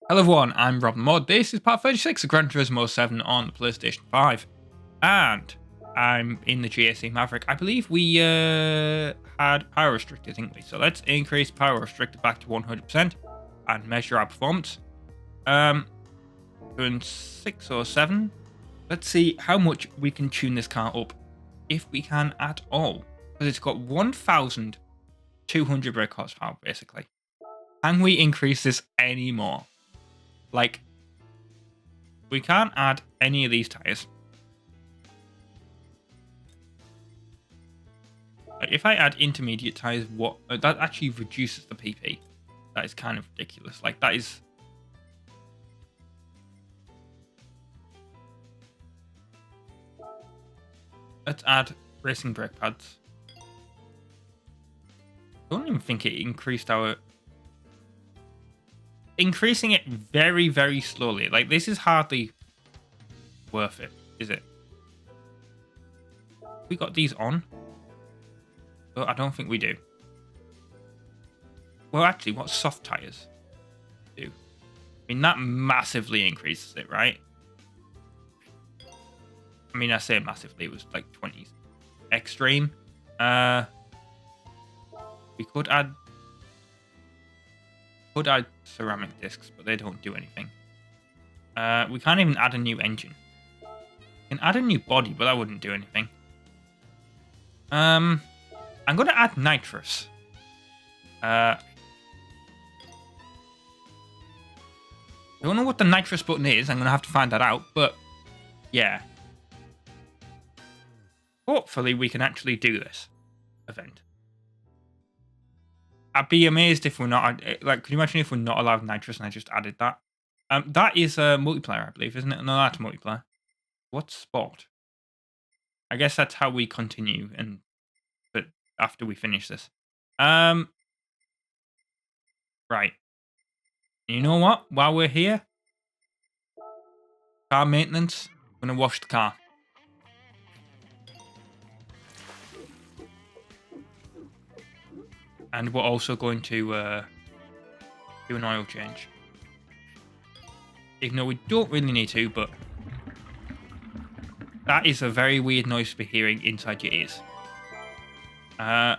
Hello everyone, I'm RobtheMod. This is part 36 of Gran Turismo 7 on the PlayStation 5. And I'm in the GSC Maverick. I believe we had power restricted, didn't we? So let's increase power restricted back to 100% and measure our performance. Doing 6 or 7. Let's see how much we can tune this car up, if we can at all. Because it's got 1,200 brake horsepower, basically. Can we increase this any more? Like, we can't add any of these tires. Like, if I add intermediate tires, what that actually reduces the PP. That is kind of ridiculous. Like, that is. Let's add racing brake pads. I don't even think it increased our. Increasing it very, very slowly. Like, this is hardly worth it, is it? We got these on? Well, I don't think we do. Well, actually, what soft tires do? I mean, that massively increases it, right? I mean, I say massively, it was like 20s. Extreme. We could add ceramic discs, but they don't do anything. We can't even add a new engine. We can add a new body, but that wouldn't do anything. I'm going to add nitrous. I don't know what the nitrous button is. I'm going to have to find that out, but yeah. Hopefully we can actually do this event. I'd be amazed if we're not, like, could you imagine if we're not allowed nitrous and I just added that? That is multiplayer, I believe, isn't it? No, that's multiplayer. What's sport? I guess that's how we continue, but after we finish this. Right. You know what? While we're here, car maintenance, I'm gonna wash the car. And we're also going to do an oil change. Even though we don't really need to, but that is a very weird noise to be hearing inside your ears. Yeah,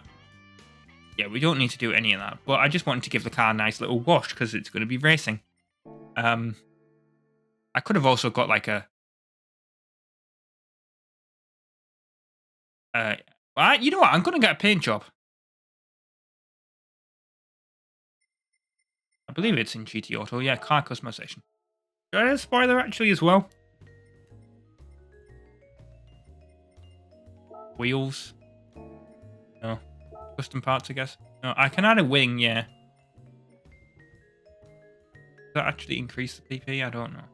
we don't need to do any of that, but I just wanted to give the car a nice little wash because it's going to be racing. I could have also got like a... you know what? I'm going to get a paint job. I believe it's in GT Auto. Yeah, car customization. Should I add a spoiler actually as well? Wheels. No. Custom parts, I guess. No, I can add a wing, yeah. Does that actually increase the PP? I don't know.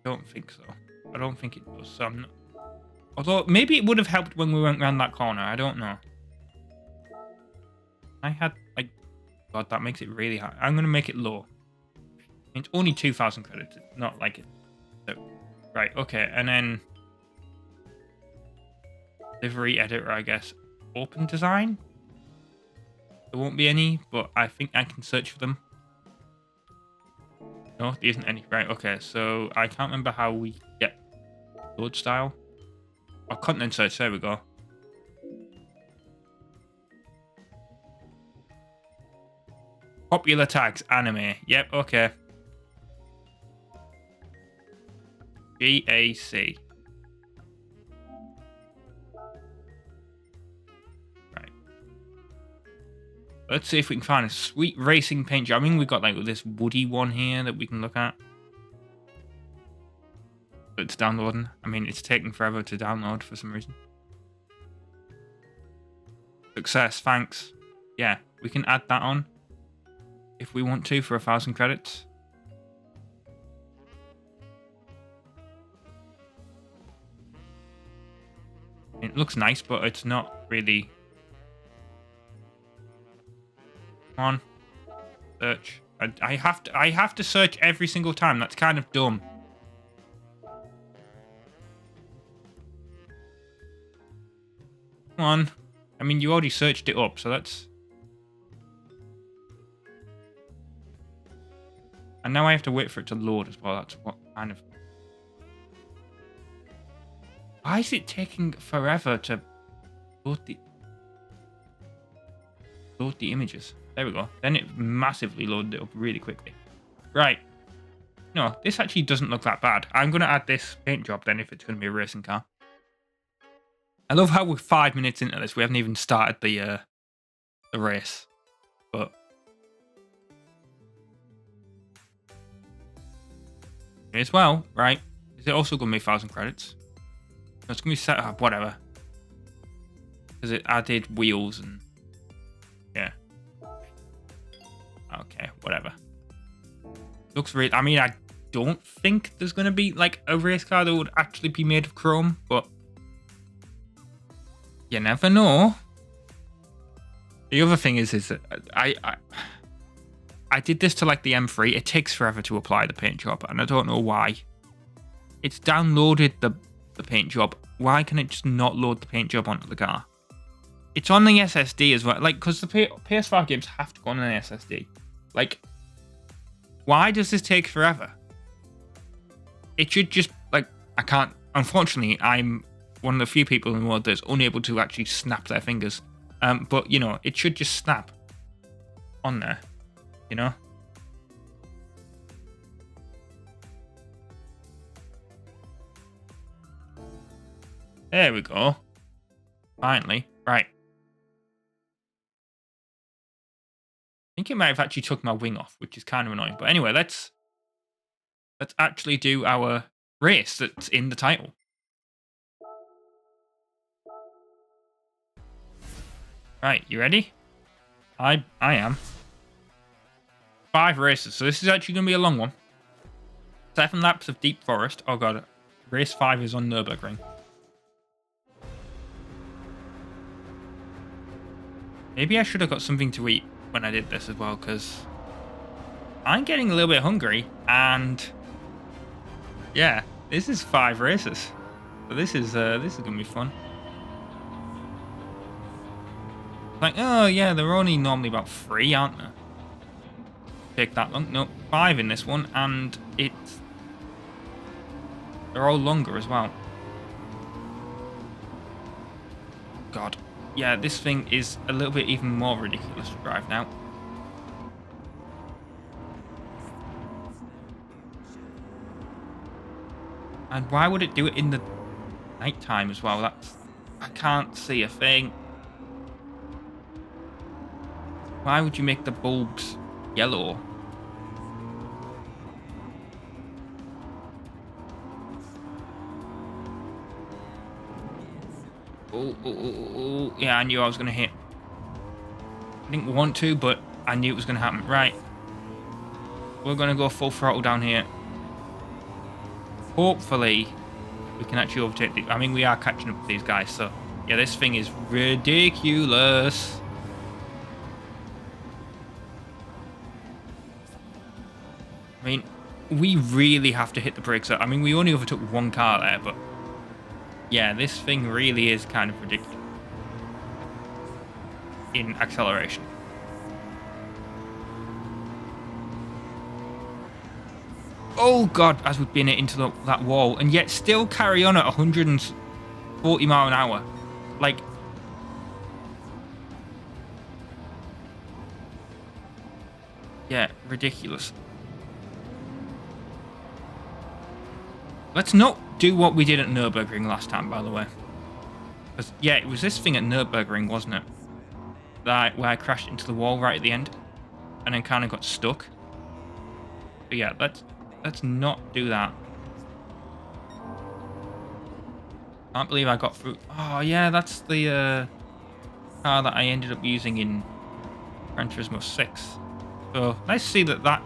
Don't think so. I don't think it does. So I'm not... Although, maybe it would have helped when we went around that corner. I don't know. I had, like... God, that makes it really high. I'm going to make it low. It's only 2,000 credits. It's not like it. So, right, okay. And then... Livery editor, I guess. Open design? There won't be any, but I think I can search for them. No, there isn't any. Right, okay. So, I can't remember how we get load style. Oh, content search. There we go. Popular tags, anime. Yep, okay. GAC. Right. Let's see if we can find a sweet racing paint job. I mean, we've got like this woody one here that we can look at. It's downloading. I mean, it's taking forever to download for some reason. Success, thanks. Yeah, we can add that on. If we want to, for 1,000 credits. It looks nice, but it's not really... Come on. Search. I have to search every single time. That's kind of dumb. Come on. I mean, you already searched it up, so that's... And now I have to wait for it to load as well. That's what kind of... Why is it taking forever to load the images? There we go. Then it massively loaded it up really quickly. Right. No, this actually doesn't look that bad. I'm going to add this paint job then if it's going to be a racing car. I love how we're 5 minutes into this. We haven't even started the race. But... as well, right? Is it also going to be 1,000 credits? No, it's going to be set up, whatever. Because it added wheels and... yeah. Okay, whatever. Looks really... I mean, I don't think there's going to be, like, a race car that would actually be made of chrome, but... you never know. The other thing is that I did this to, like, the M3. It takes forever to apply the paint job, and I don't know why. It's downloaded the paint job. Why can it just not load the paint job onto the car? It's on the SSD as well. Like, because the PS5 games have to go on an SSD. Like, why does this take forever? It should just, like, I can't... unfortunately, I'm one of the few people in the world that's unable to actually snap their fingers. But, you know, it should just snap on there. You know? There we go. Finally. Right. I think it might have actually took my wing off, which is kind of annoying. But anyway, let's actually do our race that's in the title. Right, you ready? I am. 5 races, so this is actually going to be a long one. 7 laps of deep forest. Oh god, race 5 is on Nürburgring. Maybe I should have got something to eat when I did this as well, because I'm getting a little bit hungry, and yeah, this is 5 races, so this is gonna be fun. Like, oh yeah, they're only normally about 3, aren't they? Take that long? No, 5 in this one, and they're all longer as well. God. Yeah, this thing is a little bit even more ridiculous to drive now. And why would it do it in the night time as well? I can't see a thing. Why would you make the bulbs yellow? Oh, yeah, I knew I was going to hit. I didn't want to, but I knew it was going to happen. Right. We're going to go full throttle down here. Hopefully, we can actually overtake the... I mean, we are catching up with these guys, so... yeah, this thing is ridiculous. I mean, we really have to hit the brakes. I mean, we only overtook 1 car there, but... yeah, this thing really is kind of ridiculous in acceleration. Oh god, as we've been into that wall, and yet still carry on at 140 mile an hour. Like, yeah, ridiculous. Let's not do what we did at Nürburgring last time, by the way. Because, yeah, it was this thing at Nürburgring, wasn't it? Where I crashed into the wall right at the end. And then kind of got stuck. But yeah, let's not do that. Can't believe I got through. Oh, yeah, that's the car that I ended up using in Gran Turismo 6. So, nice to see that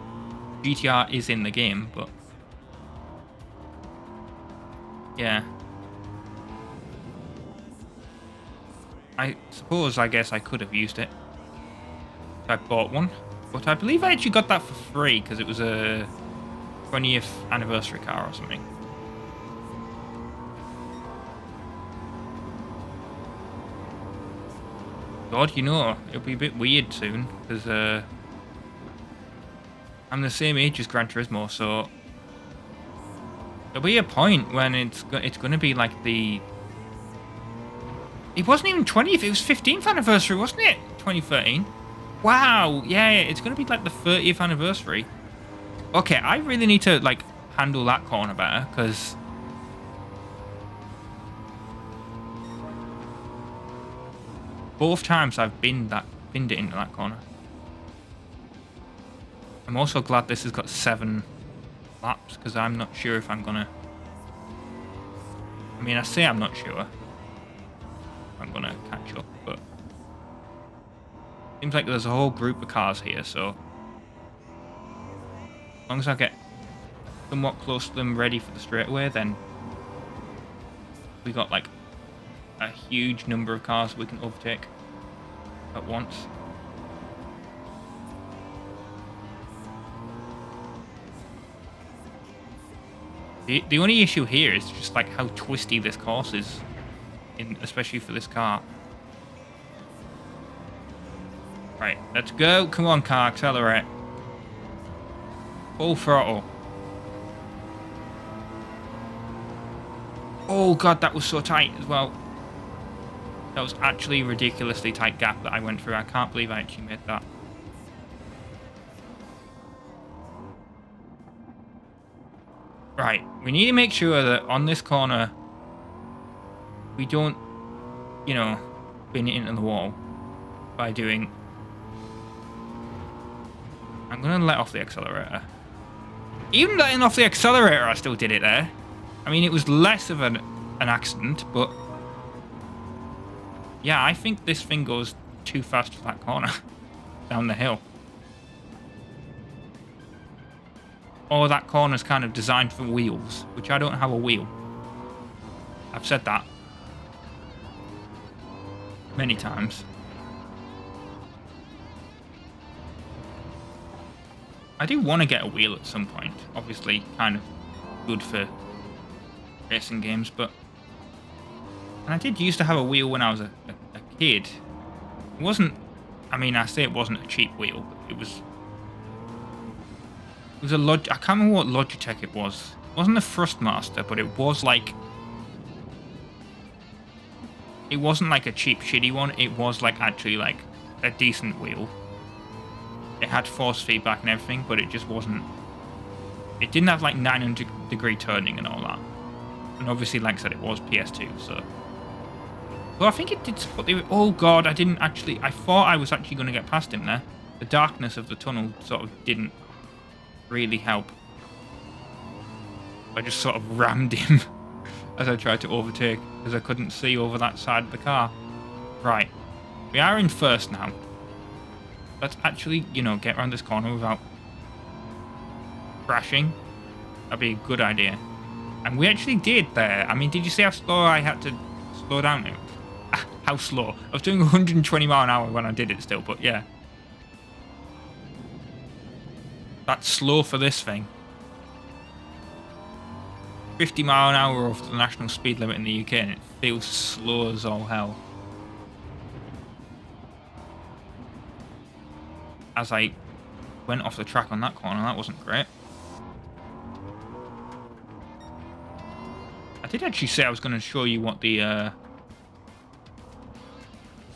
GTR is in the game, but... yeah. I guess I could have used it if I bought one. But I believe I actually got that for free because it was a 20th anniversary car or something. God, you know, it'll be a bit weird soon because I'm the same age as Gran Turismo, so there'll be a point when it's going to be like the... It wasn't even 20th, it was 15th anniversary, wasn't it? 2013. Wow, yeah, it's going to be like the 30th anniversary. Okay, I really need to like handle that corner better, because both times I've binned it into that corner. I'm also glad this has got 7 laps, because I'm not sure if I'm gonna... I mean, I say I'm not sure if I'm gonna catch up, but seems like there's a whole group of cars here, so as long as I get somewhat close to them ready for the straightaway, then we got like a huge number of cars we can overtake at once. The only issue here is just like how twisty this course is, especially for this car. Right, let's go. Come on, car, accelerate. Full throttle. Oh god, that was so tight as well. That was actually a ridiculously tight gap that I went through. I can't believe I actually made that. Right, we need to make sure that on this corner we don't, you know, bin it into the wall by doing... I'm going to let off the accelerator. Even letting off the accelerator, I still did it there. I mean, it was less of an accident, but... Yeah, I think this thing goes too fast for that corner. Down the hill. Or that corner's kind of designed for wheels, which I don't have a wheel. I've said that many times. I do want to get a wheel at some point. Obviously, kind of good for racing games, but... And I did used to have a wheel when I was a kid. It wasn't... I mean, I say it wasn't a cheap wheel, but it was... It was a I can't remember what Logitech it was. It wasn't a Thrustmaster, but it was like... It wasn't like a cheap, shitty one. It was like actually like a decent wheel. It had force feedback and everything, but it just wasn't... It didn't have like 900-degree turning and all that. And obviously, like I said, it was PS2, so... Well, I think it did support the... Oh god, I didn't actually... I thought I was actually going to get past him there. The darkness of the tunnel sort of didn't really help. I just sort of rammed him as I tried to overtake, because I couldn't see over that side of the car. Right. We are in first now. Let's actually, you know, get around this corner without crashing. That'd be a good idea. And we actually did there. I mean, did you see how slow I had to slow down now? How slow? I was doing 120 mile an hour when I did it still, but yeah. That's slow for this thing. 50 mile an hour off the national speed limit in the UK, and it feels slow as all hell. As I went off the track on that corner, that wasn't great. I did actually say I was going to show you what the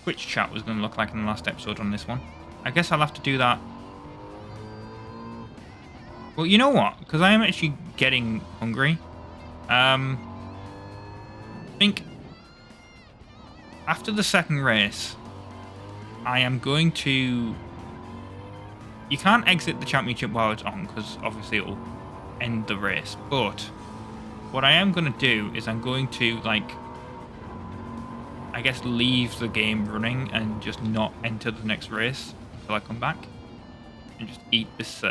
Twitch chat was going to look like in the last episode on this one. I guess I'll have to do that. Well, you know what? Because I am actually getting hungry. I think after the second race, I am going to... You can't exit the championship while it's on, because obviously it'll end the race. But what I am going to do is I'm going to, like, I guess leave the game running and just not enter the next race until I come back. And just eat this,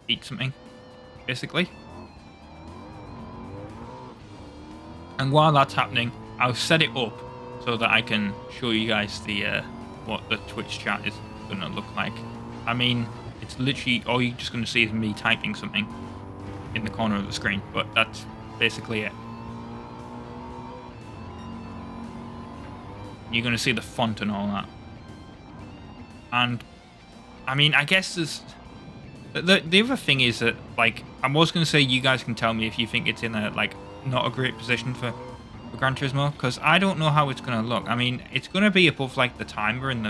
eat something, basically. And while that's happening, I'll set it up so that I can show you guys the what the Twitch chat is going to look like. I mean, it's literally all you're just going to see is me typing something in the corner of the screen, but that's basically it. You're going to see the font and all that. And, I mean, I guess there's... The other thing is that, like, I was going to say you guys can tell me if you think it's in a, like, not a great position for Gran Turismo, because I don't know how it's going to look. I mean, it's going to be above, like, the timer in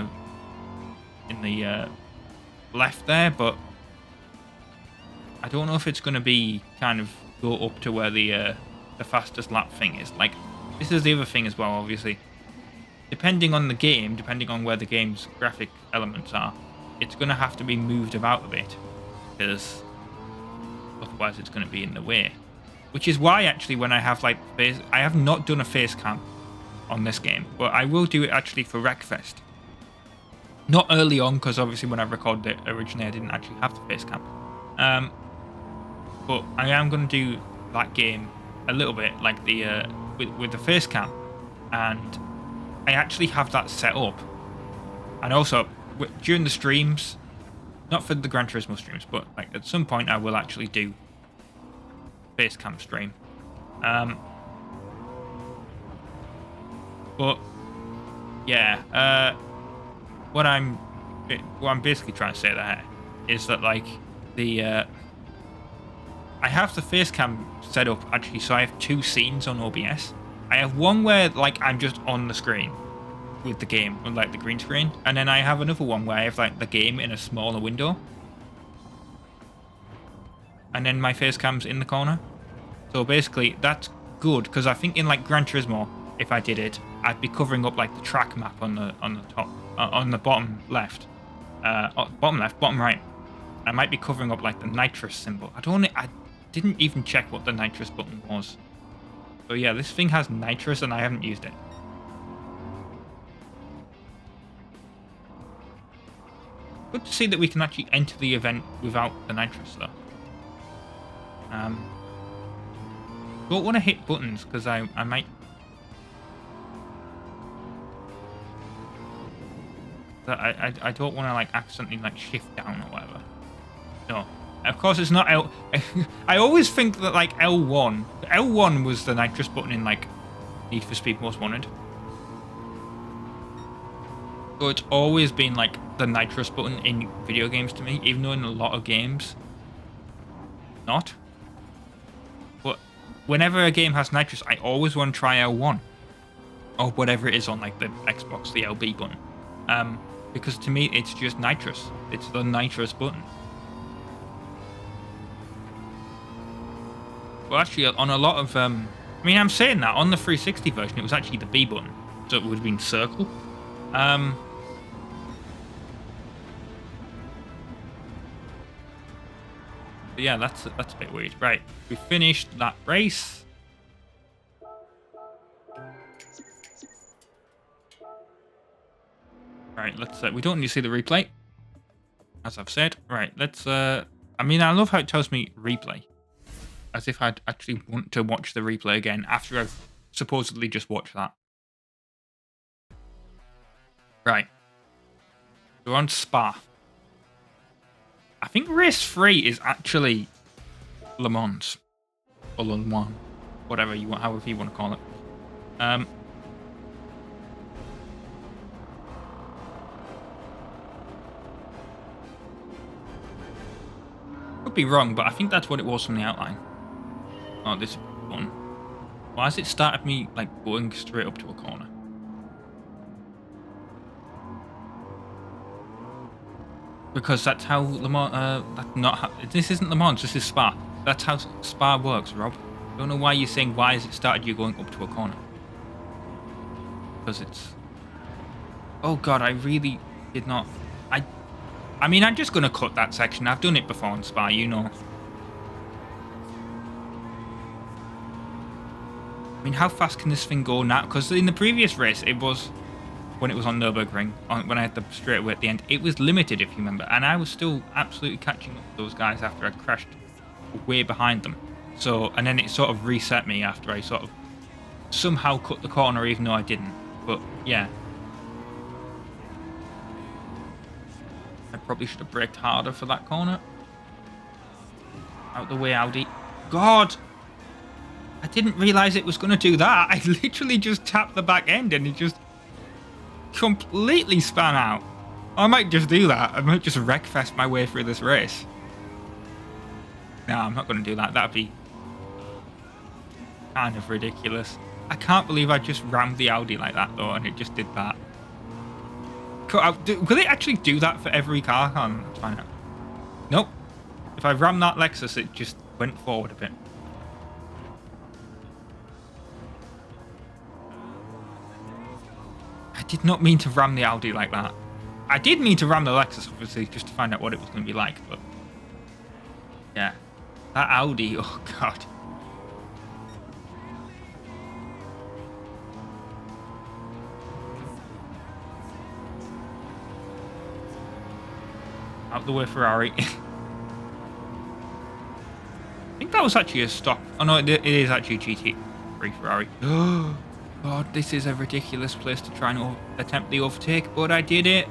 the left there, but I don't know if it's going to be kind of go up to where the fastest lap thing is. Like, this is the other thing as well, obviously. Depending on the game, depending on where the game's graphic elements are, it's going to have to be moved about a bit, because otherwise it's going to be in the way. Which is why, actually, when I have, like, I have not done a face cam on this game, but I will do it, actually, for Wreckfest. Not early on, because obviously when I recorded it originally, I didn't actually have the face cam. But I am going to do that game a little bit, like, the with the face cam. And I actually have that set up. And also, during the streams, not for the Gran Turismo streams, but, like, at some point I will actually do face cam stream. But yeah, what I'm basically trying to say there is that, like, I have the face cam set up, actually, so I have two scenes on OBS. I have one where, like, I'm just on the screen with the game, with, like, the green screen, and then I have another one where I have, like, the game in a smaller window, and then my face cam's in the corner. So basically, that's good, because I think in, like, Gran Turismo, if I did it, I'd be covering up, like, the track map on the top, on the bottom left, bottom right. I might be covering up, like, the nitrous symbol. I didn't even check what the nitrous button was. So yeah, this thing has nitrous, and I haven't used it. Good to see that we can actually enter the event without the nitrous, though. Don't want to hit buttons, because I might... I don't want to, like, accidentally, like, shift down or whatever. No. Of course, it's not L... I always think that, like, L1 was the nitrous button in, like, Need for Speed Most Wanted. So it's always been, like, the nitrous button in video games to me, even though in a lot of games, not. But whenever a game has nitrous, I always want to try L1. Or whatever it is on, like, the Xbox, the LB button. Because to me, it's just nitrous. It's the nitrous button. Well, actually, on a lot of... I mean, I'm saying that. On the 360 version, it was actually the B button. So it would have been circle. But yeah, that's a bit weird. Right, we finished that race. Right, let's... we don't need to see the replay, as I've said. Right, let's... I mean, I love how it tells me replay. As if I'd actually want to watch the replay again after I've supposedly just watched that. Right. We're on Spa. I think race 3 is actually Le Mans. Or Le Mans. Whatever you want, however you want to call it. Could be wrong, but I think that's what it was from the outline. Oh, this one. Why has it started me, like, going straight up to a corner? Because that's how Le Mans, that's not how, this isn't Le Mans, this is Spa. That's how Spa works, Rob. I don't know why you're saying, why has it started you going up to a corner? Because it's... Oh god, I really did not... I mean, I'm just going to cut that section. I've done it before on Spa, you know. I mean, how fast can this thing go now? Because in the previous race, it was... When it was on Nürburgring, when I had the straightaway at the end, it was limited, if you remember. And I was still absolutely catching up with those guys after I crashed way behind them. So, and then it sort of reset me after I sort of somehow cut the corner, even though I didn't. But, yeah. I probably should have braked harder for that corner. Out the way, Audi. God! I didn't realise it was going to do that. I literally just tapped the back end and it just completely span out. I might just do that. I might just wreckfest my way through this race. No, I'm not going to do that. That'd be kind of ridiculous. I can't believe I just rammed the Audi like that, though, and it just did that. Will it actually do that for every car? Let's find out. Nope. If I ram that Lexus, it just went forward a bit. I did not mean to ram the Audi like that. I did mean to ram the Lexus, obviously, just to find out what it was going to be like, but... yeah. That Audi, oh god. Out the way, Ferrari. I think that was actually a stock. Oh no, it is actually a GT3 Ferrari. Oh god, this is a ridiculous place to try and attempt the overtake, but I did it.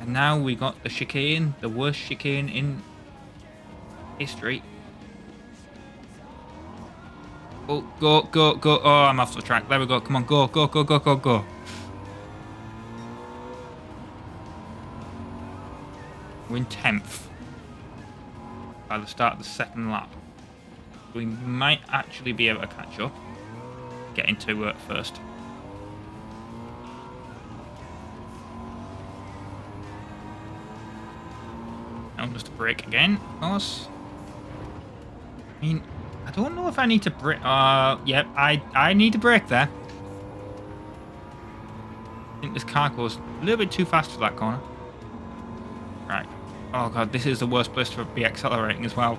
And now we got the chicane, the worst chicane in history. Oh, go, go, go. Oh, I'm off the track. There we go. Come on, go, go, go, go, go, go. We're in 10th by the start of the second lap. We might actually be able to catch up. Get into first. Now just a brake again, of course. I mean, I don't know if I need to brake. Yep, I need to brake there. I think this car goes a little bit too fast for that corner. Right. Oh god, this is the worst place to be accelerating as well.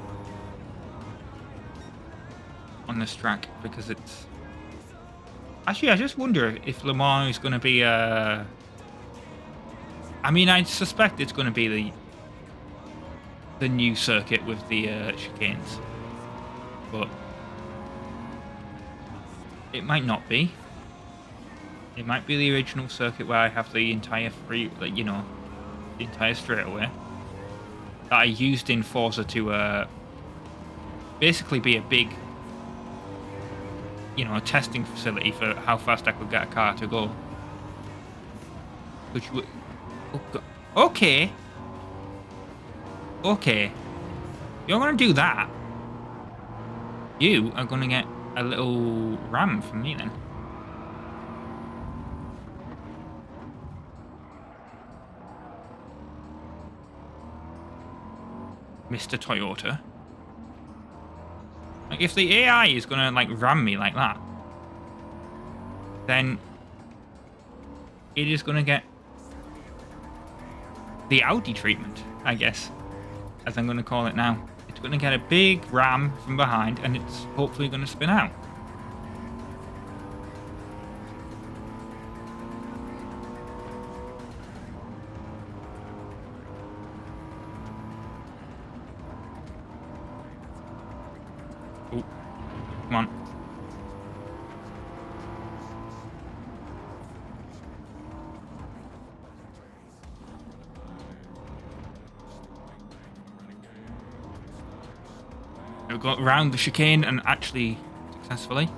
On this track, because it's... Actually, I just wonder if Le Mans is going to be I mean, I suspect it's going to be the new circuit with the chicanes. But it might not be. It might be the original circuit where I have the entire the entire straightaway that I used in Forza to basically be a big, a testing facility for how fast I could get a car to go. Which would... Okay. Okay. You're going to do that. You are going to get a little ram from me then. Mr. Toyota. Like, if the AI is gonna ram me like that, then it is gonna get the Audi treatment, I guess, as I'm gonna call it now. It's gonna get a big ram from behind, and it's hopefully gonna spin out. Come on. We've got around the chicane and actually successfully.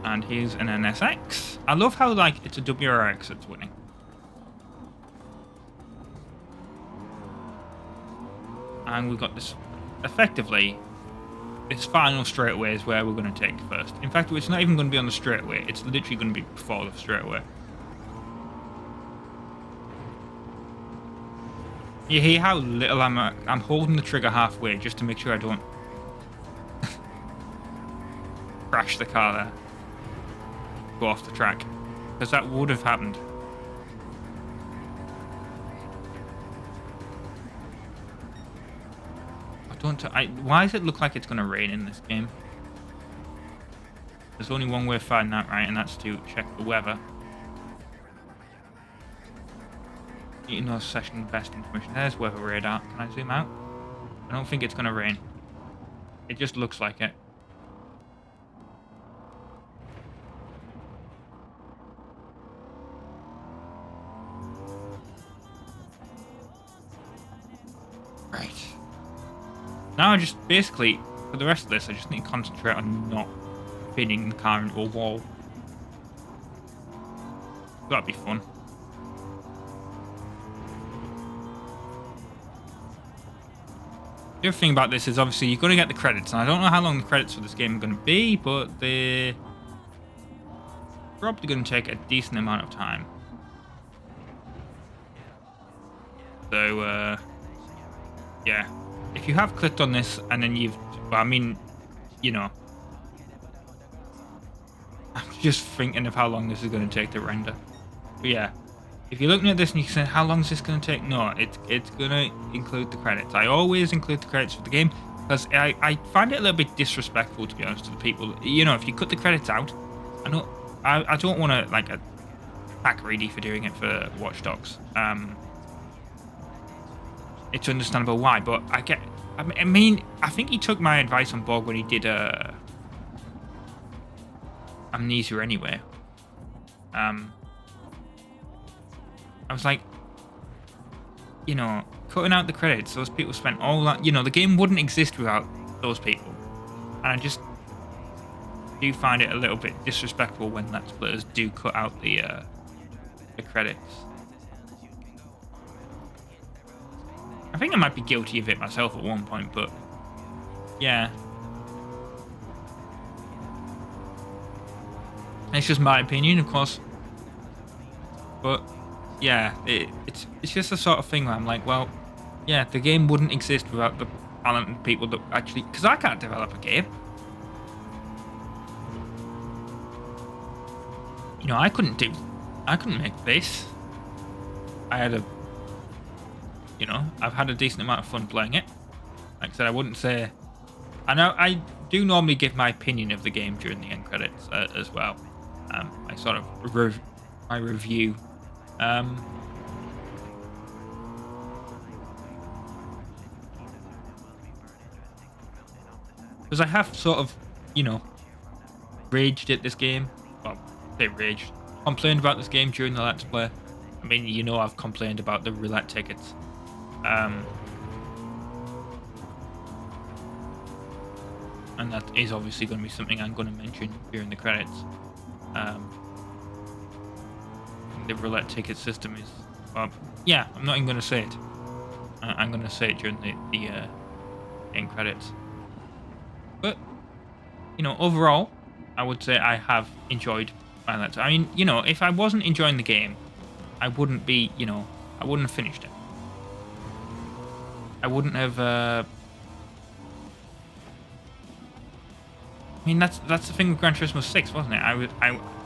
And here's an NSX. I love how it's a WRX that's winning. And we've got this, effectively, this final straightaway is where we're going to take first. In fact, it's not even going to be on the straightaway. It's literally going to be before the straightaway. You hear how little I'm holding the trigger halfway just to make sure I don't crash the car there. Go off the track. Because that would have happened. Why does it look like it's going to rain in this game? There's only one way of finding that right, and that's to check the weather. No session best information. There's weather radar. Can I zoom out? I don't think it's going to rain. It just looks like it. Right. Now I just basically, for the rest of this, I just need to concentrate on not pinning the car into a wall. That'd be fun. The other thing about this is obviously you're going to get the credits, and I don't know how long the credits for this game are going to be, but they're probably going to take a decent amount of time. So, yeah. If you have clicked on this and then you've... Well, I mean, you know. I'm just thinking of how long this is going to take to render. But yeah. If you're looking at this and you say, how long is this going to take? No, it's going to include the credits. I always include the credits for the game because I find it a little bit disrespectful, to be honest, to the people. You know, if you cut the credits out, I don't want to, like, attack Reedy for doing it for Watch Dogs. It's understandable why, but I mean, I think he took my advice on board when he did Amnesia anyway. I was like, you know, cutting out the credits, those people spent all that, you know, the game wouldn't exist without those people. And I just do find it a little bit disrespectful when Let's Players do cut out the credits. I think I might be guilty of it myself at one point, but yeah. It's just my opinion, of course. But yeah, it's just the sort of thing where I'm like, well, yeah, the game wouldn't exist without the talented people that actually... Because I can't develop a game. You know, I couldn't make this. I had you know, I've had a decent amount of fun playing it. Like I said, I wouldn't say... I know I do normally give my opinion of the game during the end credits as well. I sort of my review. Because I have sort of, you know, raged at this game. Well, say raged. Complained about this game during the Let's Play. I mean, you know, I've complained about the roulette tickets. And that is obviously going to be something I'm going to mention during the credits. The roulette ticket system is... Well, yeah, I'm not even going to say it. I'm going to say it during the end credits. But, you know, overall, I would say I have enjoyed my Let's Play. I mean, you know, if I wasn't enjoying the game, I wouldn't be, you know, I wouldn't have finished it. I wouldn't have... I mean, that's the thing with Gran Turismo 6, wasn't it?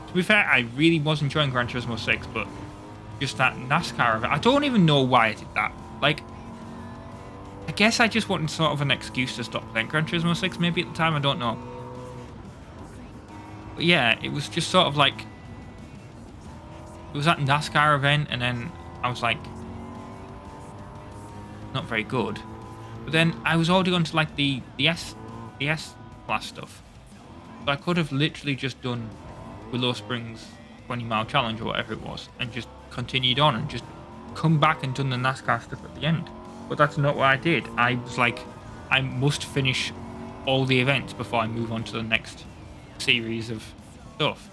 To be fair, I really was enjoying Gran Turismo 6, but just that NASCAR event, I don't even know why I did that. Like, I guess I just wanted sort of an excuse to stop playing Gran Turismo 6 maybe at the time, I don't know. But yeah, it was just sort of like, it was that NASCAR event, and then I was like, not very good. But then I was already on to like the S class stuff. So I could have literally just done Willow Springs 20-mile challenge or whatever it was, and just continued on and just come back and done the NASCAR stuff at the end. But that's not what I did. I was like, I must finish all the events before I move on to the next series of stuff,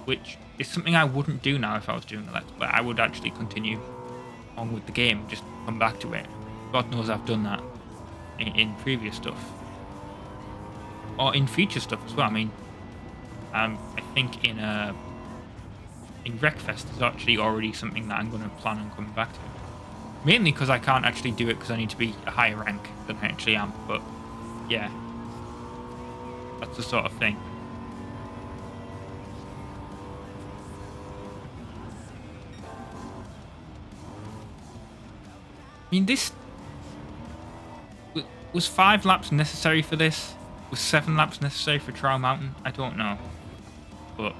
which is something I wouldn't do now if I was doing the Let's Play. I would actually continue on with the game, just come back to it. God knows I've done that in previous stuff. Or in future stuff as well. I mean, I think in Wreckfest is actually already something that I'm going to plan on coming back to. Mainly because I can't actually do it because I need to be a higher rank than I actually am. But yeah, that's the sort of thing. I mean, this... Was 5 laps necessary for this? Was 7 laps necessary for Trial Mountain? I don't know. But...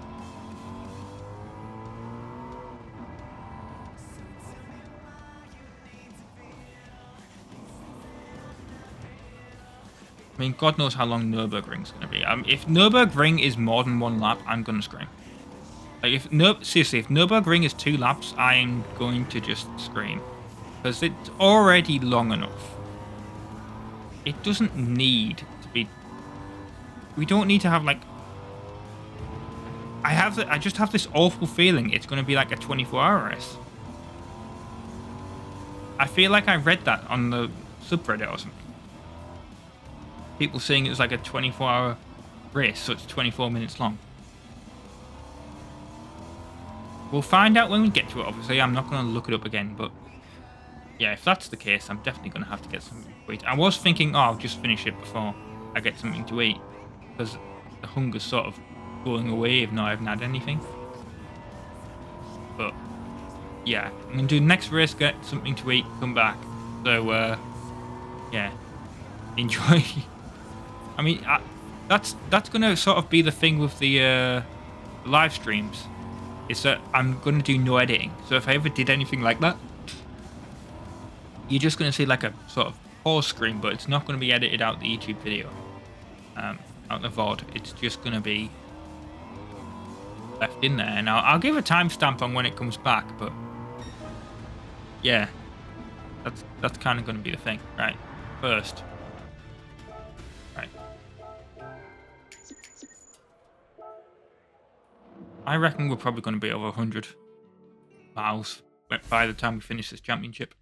I mean, God knows how long Nürburgring's going to be. If Nürburgring is more than 1 lap, I'm going to scream. Like, seriously, if Nürburgring is 2 laps, I'm going to just scream. Because it's already long enough. It doesn't need to be... We don't need to have, like... I just have this awful feeling it's going to be like a 24-hour race. I feel like I read that on the subreddit or something. people saying it was like a 24-hour race, so it's 24 minutes long. We'll find out when we get to it, obviously. I'm not going to look it up again, but yeah, if that's the case, I'm definitely going to have to get something to eat. I was thinking, oh, I'll just finish it before I get something to eat, because the hunger's sort of going away if not I haven't had anything. But yeah, I'm going to do the next race, get something to eat, come back. So yeah, enjoy. I mean, that's going to sort of be the thing with the live streams, is that I'm going to do no editing. So if I ever did anything like that, you're just going to see like a sort of pause screen, but it's not going to be edited out the YouTube video, out the VOD. It's just going to be left in there. And I'll give a timestamp on when it comes back, but yeah, that's kind of going to be the thing. Right, first. Right. I reckon we're probably going to be over 100 miles by the time we finish this championship.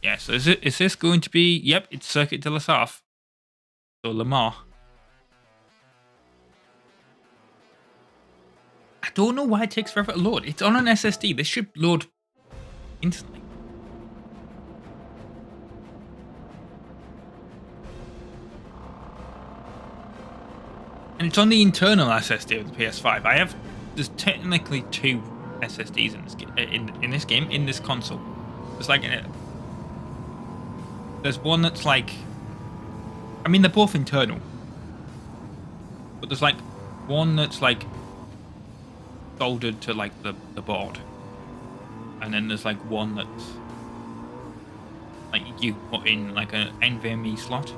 Yeah, so is this going to be... Yep, it's Circuit de la Sarthe. So Le Mans. I don't know why it takes forever to load. It's on an SSD. This should load instantly. And it's on the internal SSD of the PS5. There's technically 2 SSDs in this game, in this console. There's like... There's one that's like... I mean, they're both internal. But there's like one that's like soldered to like the board. And then there's like one that's like you put in like an NVMe slot.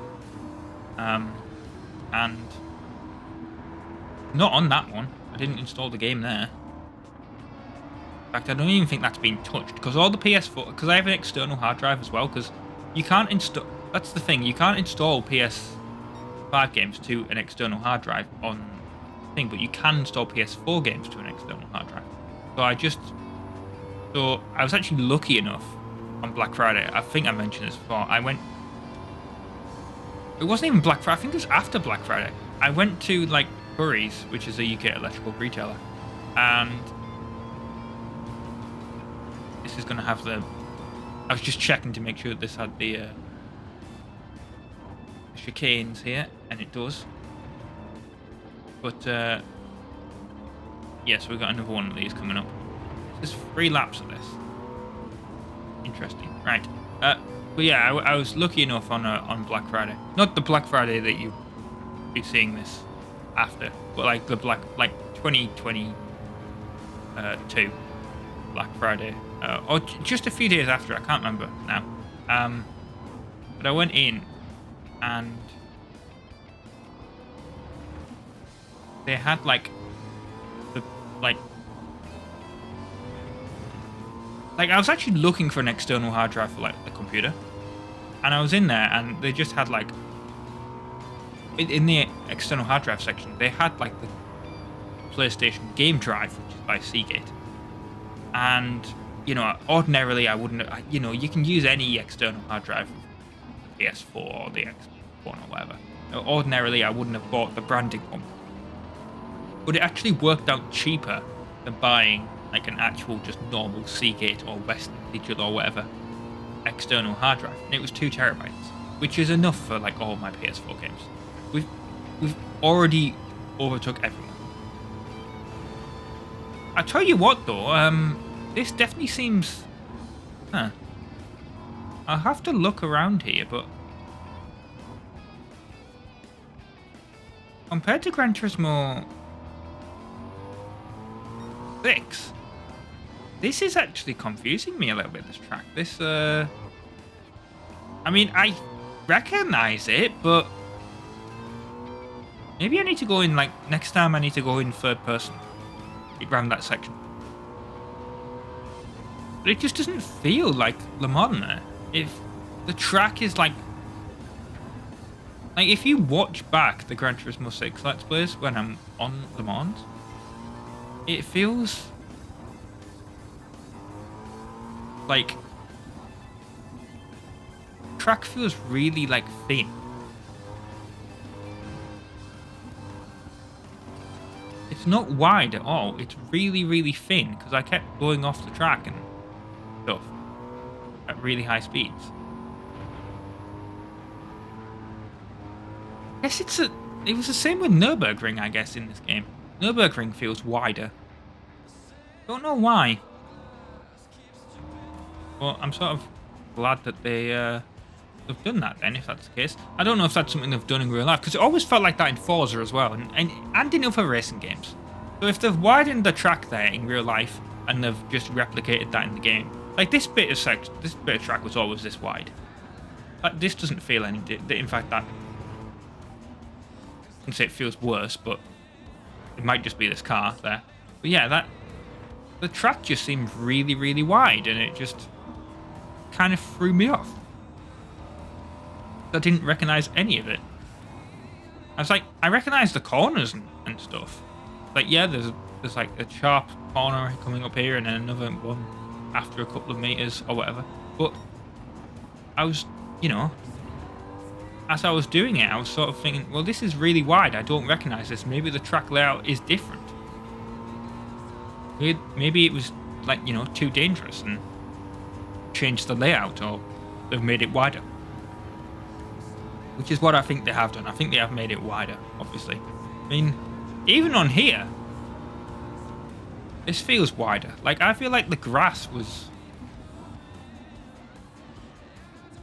And not on that one. I didn't install the game there. In fact, I don't even think that's been touched. Because all the PS4... Because I have an external hard drive as well. Because you can't install... That's the thing. You can't install PS5 games to an external hard drive on thing, but you can install PS4 games to an external hard drive. So I was actually lucky enough on Black Friday. I think I mentioned this before. It wasn't even Black Friday. I think it was after Black Friday. I went to like Curry's, which is a UK electrical retailer, and this is going to have the... I was just checking to make sure that this had the chicanes here, and it does. But yeah, so we've got another one of these coming up. There's 3 laps of this. Interesting, right? But yeah, I was lucky enough on Black Friday. Not the Black Friday that you be seeing this after, but like the 2022 Black Friday. Or just a few days after, I can't remember now. But I went in and they had like I was actually looking for an external hard drive for like the computer, and I was in there and they just had like in the external hard drive section they had like the PlayStation game drive, which is by Seagate. And you know, ordinarily I wouldn't, you know, you can use any external hard drive, the PS4 or the Xbox One or whatever. Ordinarily I wouldn't have bought the branding one, but it actually worked out cheaper than buying like an actual just normal Seagate or Western Digital or whatever external hard drive, and it was 2 terabytes, which is enough for like all my PS4 games. We've already overtook everyone. I tell you what though, this definitely seems... I'll have to look around here, but... Compared to Gran Turismo 6, this is actually confusing me a little bit, this track. This, I mean, I recognize it, but... Maybe I need to go in, like, next time I need to go in third person. Around that section. But it just doesn't feel like Le Mans there. If the track is like if you watch back the Gran Turismo 6 Let's Plays when I'm on Le Mans, it feels like track feels really like thin. It's not wide at all. It's really, really thin because I kept going off the track and stuff at really high speeds. I guess it was the same with Nürburgring, I guess, in this game. Nürburgring feels wider. Don't know why. Well, I'm sort of glad that they've done that then, if that's the case. I don't know if that's something they've done in real life, because it always felt like that in Forza as well, and in other racing games. So if they've widened the track there in real life, and they've just replicated that in the game, like this bit of track was always this wide. Like, this doesn't feel any. In fact, that I can say it feels worse, but it might just be this car there. But yeah, the track just seemed really, really wide, and it just kind of threw me off. I didn't recognize any of it. I was like, I recognize the corners and stuff. Like, yeah, there's like a sharp corner coming up here and then another one after a couple of meters or whatever. But I was, as I was doing it, I was sort of thinking, well, this is really wide. I don't recognize this. Maybe the track layout is different. Maybe it was like, too dangerous and changed the layout, or they've made it wider. Which is what I think they have done. I think they have made it wider, obviously. I mean, even on here, this feels wider. Like, I feel like the grass was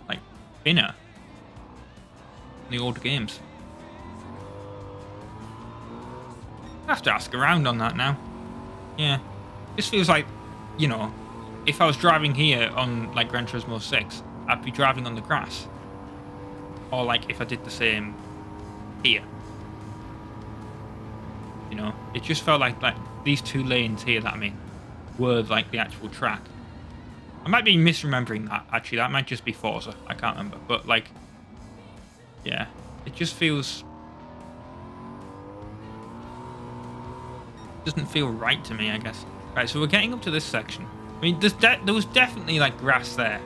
like thinner in the older games. I have to ask around on that now. Yeah, this feels like, if I was driving here on like Gran Turismo 6, I'd be driving on the grass. Or like if I did the same here. It just felt like these two lanes here that were like the actual track. I might be misremembering that, actually. That might just be Forza. I can't remember. But like, yeah, it just feels... doesn't feel right to me, I guess. Right, so we're getting up to this section. I mean, there was definitely like grass there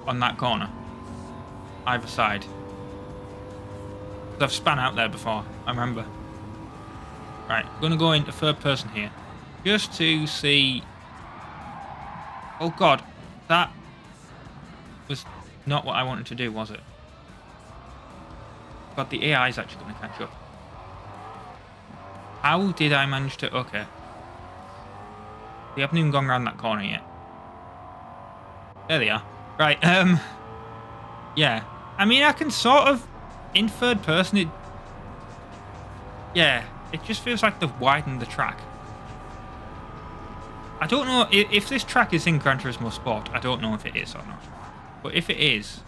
on that corner. Either side. I've span out there before, I remember. Right, I'm going to go into third person here. Just to see... Oh god, that was not what I wanted to do, was it? God, the AI is actually going to catch up. How did I manage to... Okay. They haven't even gone around that corner yet. There they are. Right, yeah. I mean, I can sort of... In third person, yeah, it just feels like they've widened the track. I don't know if this track is in Gran Turismo Sport. I don't know if it is or not. But if it is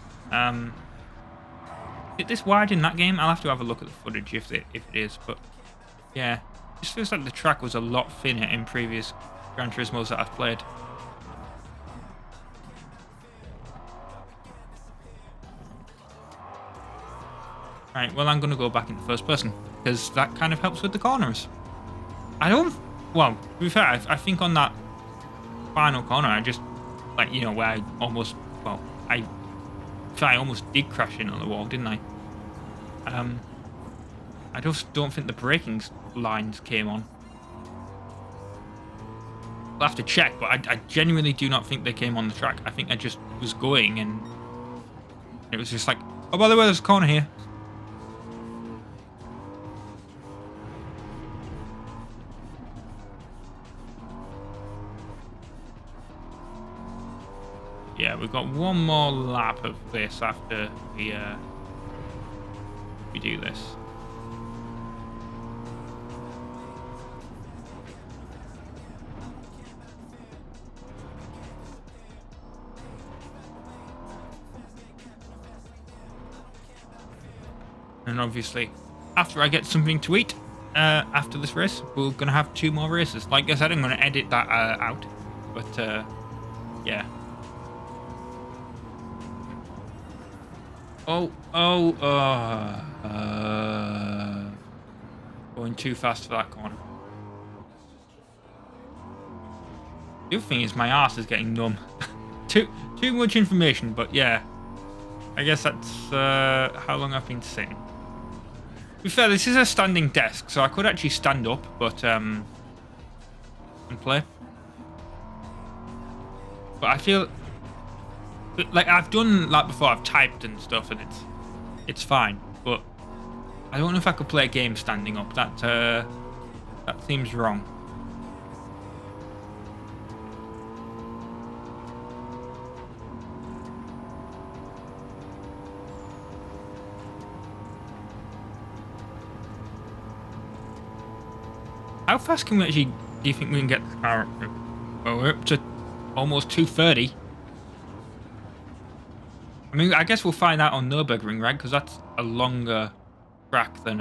this wide in that game? I'll have to have a look at the footage if it is. But yeah, it just feels like the track was a lot thinner in previous Gran Turismos that I've played. Right, well, I'm going to go back into first person, because that kind of helps with the corners. Well, to be fair, I think on that final corner, I just, like, where I almost, I almost did crash in on the wall, didn't I? I just don't think the braking lines came on. I'll have to check, but I genuinely do not think they came on the track. I think I just was going, and it was just like, oh, by the way, there's a corner here. Yeah, we've got one more lap of this after we do this. And obviously, after I get something to eat, after this race, we're going to have 2 more races. Like I said, I'm going to edit that out. But, yeah. Going too fast for that corner. The other thing is my arse is getting numb. too much information, but yeah. I guess that's how long I've been sitting. To be fair, this is a standing desk, so I could actually stand up, but and play. But I feel like I've done that before. I've typed and stuff, and it's fine. But I don't know if I could play a game standing up. That seems wrong. How fast can we actually, do you think we can get the car up to? Well, we're up to almost 230. I mean, I guess we'll find out on Nürburgring, right? Because that's a longer track than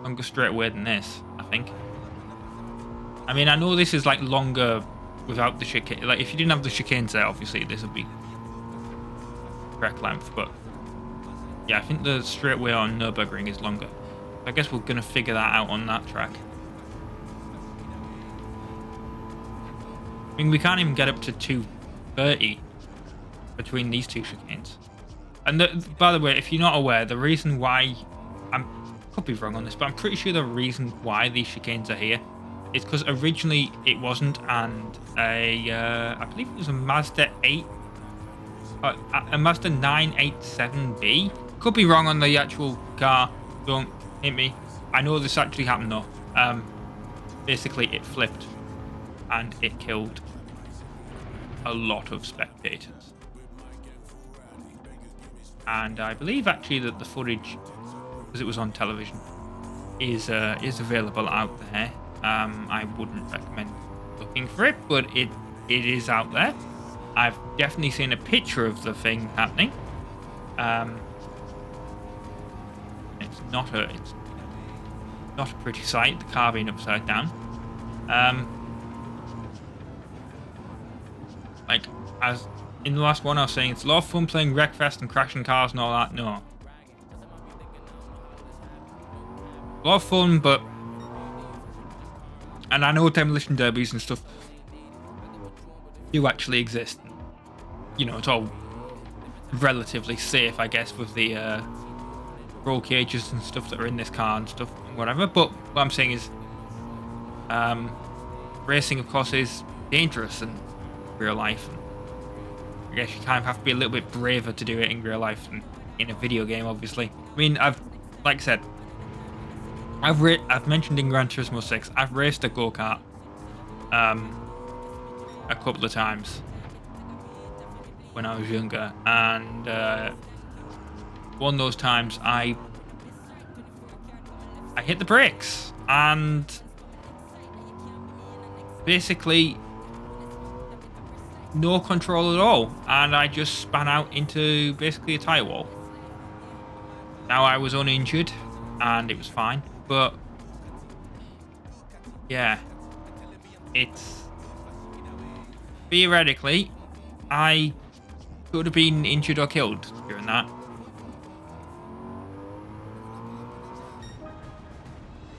longer straightaway than this, I think. I mean, I know this is like longer without the chicane. Like, if you didn't have the chicanes there, obviously this would be track length. But yeah, I think the straightaway on Nürburgring is longer. I guess we're going to figure that out on that track. I mean, we can't even get up to 230 between these two chicanes. And by the way, if you're not aware, the reason why... I could be wrong on this, but I'm pretty sure the reason why these chicanes are here is because originally it wasn't, and I believe it was a Mazda 8... a Mazda 987B. Could be wrong on the actual car. Don't hit me. I know this actually happened though. Basically it flipped and it killed a lot of spectators. And I believe actually that the footage, because it was on television, is available out there. I wouldn't recommend looking for it, but it is out there. I've definitely seen a picture of the thing happening. It's not a pretty sight, the car being upside down. Like, as in the last one I was saying, it's a lot of fun playing Wreckfest and crashing cars and all that. No. A lot of fun, but... And I know demolition derbies and stuff do actually exist. You know, it's all relatively safe, I guess, with the roll cages and stuff that are in this car and stuff, whatever. But what I'm saying is, racing, of course, is dangerous in real life. And I guess you kind of have to be a little bit braver to do it in real life than in a video game, obviously. I mean, like I said, I've mentioned in Gran Turismo 6, I've raced a go-kart a couple of times when I was younger, and one of those times I hit the brakes and basically no control at all, and I just span out into basically a tyre wall. Now, I was uninjured and it was fine, but yeah, it's theoretically I could have been injured or killed during that.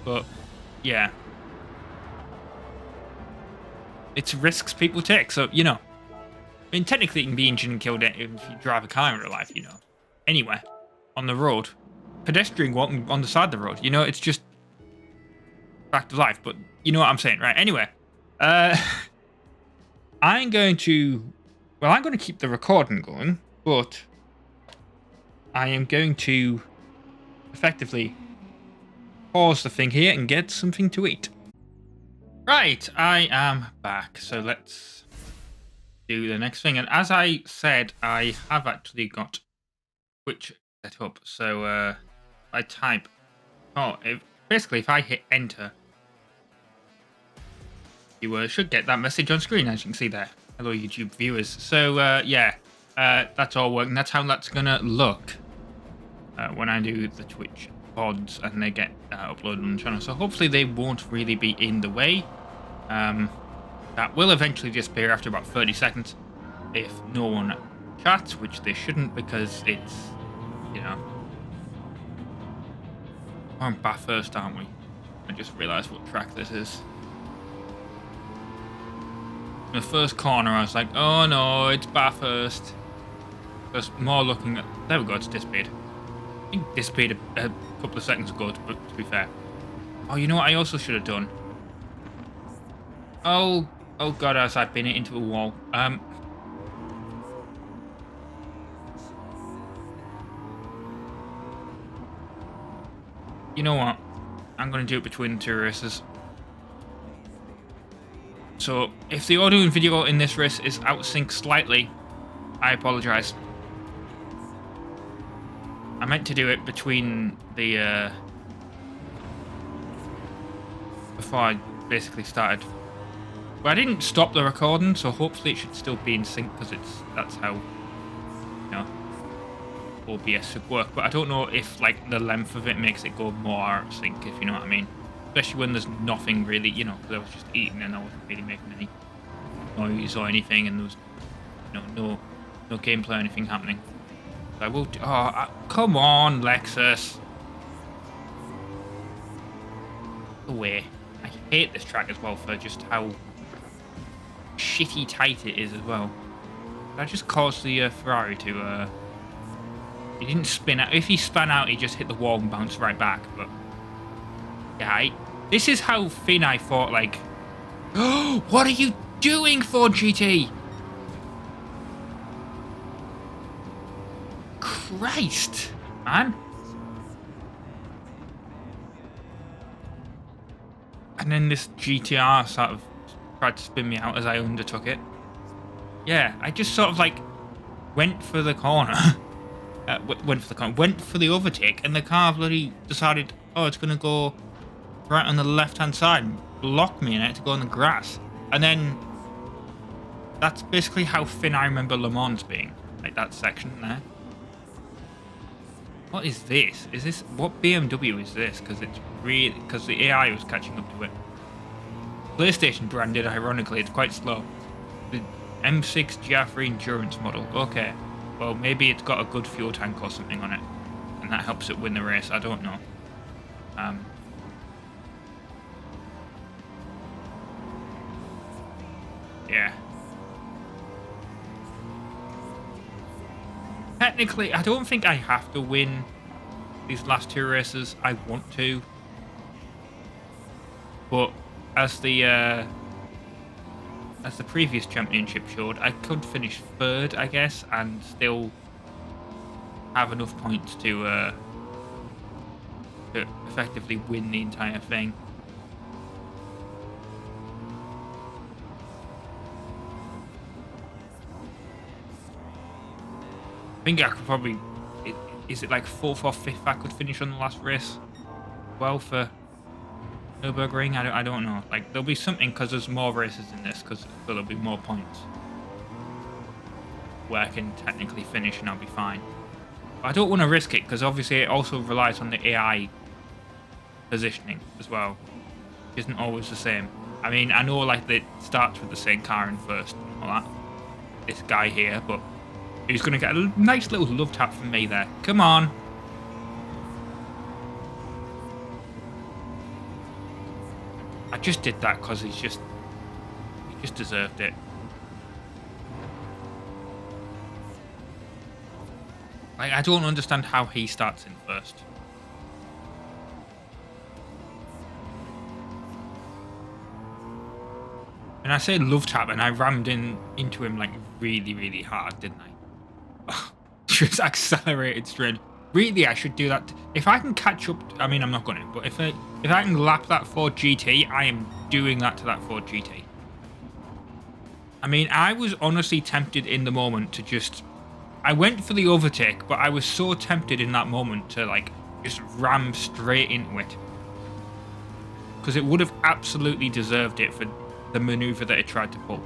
But yeah, it's risks people take, so you know. I mean, technically you can be injured and killed if you drive a car in real life, you know. Anywhere on the road, pedestrian walking on the side of the road, you know, it's just fact of life. But you know what I'm saying, right? Anyway, I'm going to keep the recording going, but I am going to effectively pause the thing here and get something to eat. Right, I am back, so let's do the next thing. And as I said, I have actually got Twitch set up. So I type, basically if I hit enter, you should get that message on screen, as you can see there. Hello, YouTube viewers. So yeah, that's all working. That's how that's gonna look when I do the Twitch pods and they get uploaded on the channel. So hopefully they won't really be in the way. That will eventually disappear after about 30 seconds if no one chats, which they shouldn't, because it's, you know, we're on Bathurst, aren't we? I just realised what track this is. In the first corner I was like, oh no, it's Bathurst. Just more looking at, there we go, it's disappeared. I think it disappeared a couple of seconds ago, but to be fair. Oh, you know what I also should have done? Oh, oh god, as I've been into a wall. You know what? I'm going to do it between the two races. So, if the audio and video in this race is out of sync slightly, I apologise. I meant to do it between the, before I basically started. But I didn't stop the recording, so hopefully it should still be in sync, because that's how, you know, OBS should work. But I don't know if, like, the length of it makes it go more out of sync, if you know what I mean. Especially when there's nothing really, you know, because I was just eating and I wasn't really making any noise or anything, and there was, you know, no gameplay or anything happening. So I will. Come on, Lexus. Away. I hate this track as well for just how shitty tight it is as well. That just caused the Ferrari to. He didn't spin out. If he spun out, he just hit the wall and bounced right back. But yeah, this is how thin I thought. Like, oh, what are you doing, Ford GT? Christ, man. And then this GTR sort of tried to spin me out as I undertook it. Yeah, I just sort of like went for the corner. Went for the overtake, and the car bloody decided, oh, it's going to go right on the left-hand side, block me, and I had to go on the grass. And then that's basically how thin I remember Le Mans being, like that section there. What is this? Is this, what BMW is this? Because it's really, because the AI was catching up to it. PlayStation branded, ironically, it's quite slow. The M6 GR3 Endurance model, okay. Well, maybe it's got a good fuel tank or something on it, and that helps it win the race. I don't know. Yeah. Technically, I don't think I have to win these last two races. I want to, but as the previous championship showed, I could finish third, I guess, and still have enough points to effectively win the entire thing. I think I could probably... Is it like 4th or 5th I could finish on the last race? Well, for Nürburgring, I don't know. Like, there'll be something, because there's more races in this, because there'll be more points where I can technically finish and I'll be fine. But I don't want to risk it, because obviously it also relies on the AI positioning as well, which isn't always the same. I mean, I know like it starts with the same car in first and all that. This guy here, but he's going to get a nice little love tap from me there. Come on. I just did that because he just deserved it. Like, I don't understand how he starts in first. And I said love tap, and I rammed into him like really, really hard, didn't I? Just accelerated straight. Really, I should do that. If I can catch up, I mean, I'm not going to, but if I can lap that Ford GT, I am doing that to that Ford GT. I mean, I was honestly tempted in the moment to just... I went for the overtake, but I was so tempted in that moment to, like, just ram straight into it. Because it would have absolutely deserved it for the maneuver that it tried to pull.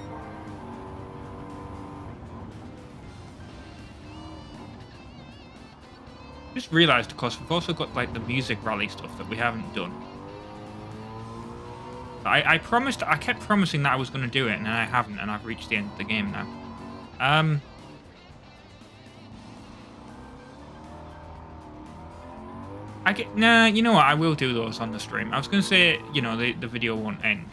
Just realised, of course, we've also got like the music rally stuff that we haven't done. I kept promising that I was going to do it, and I haven't, and I've reached the end of the game now. Nah, you know what? I will do those on the stream. I was going to say, you know, the video won't end.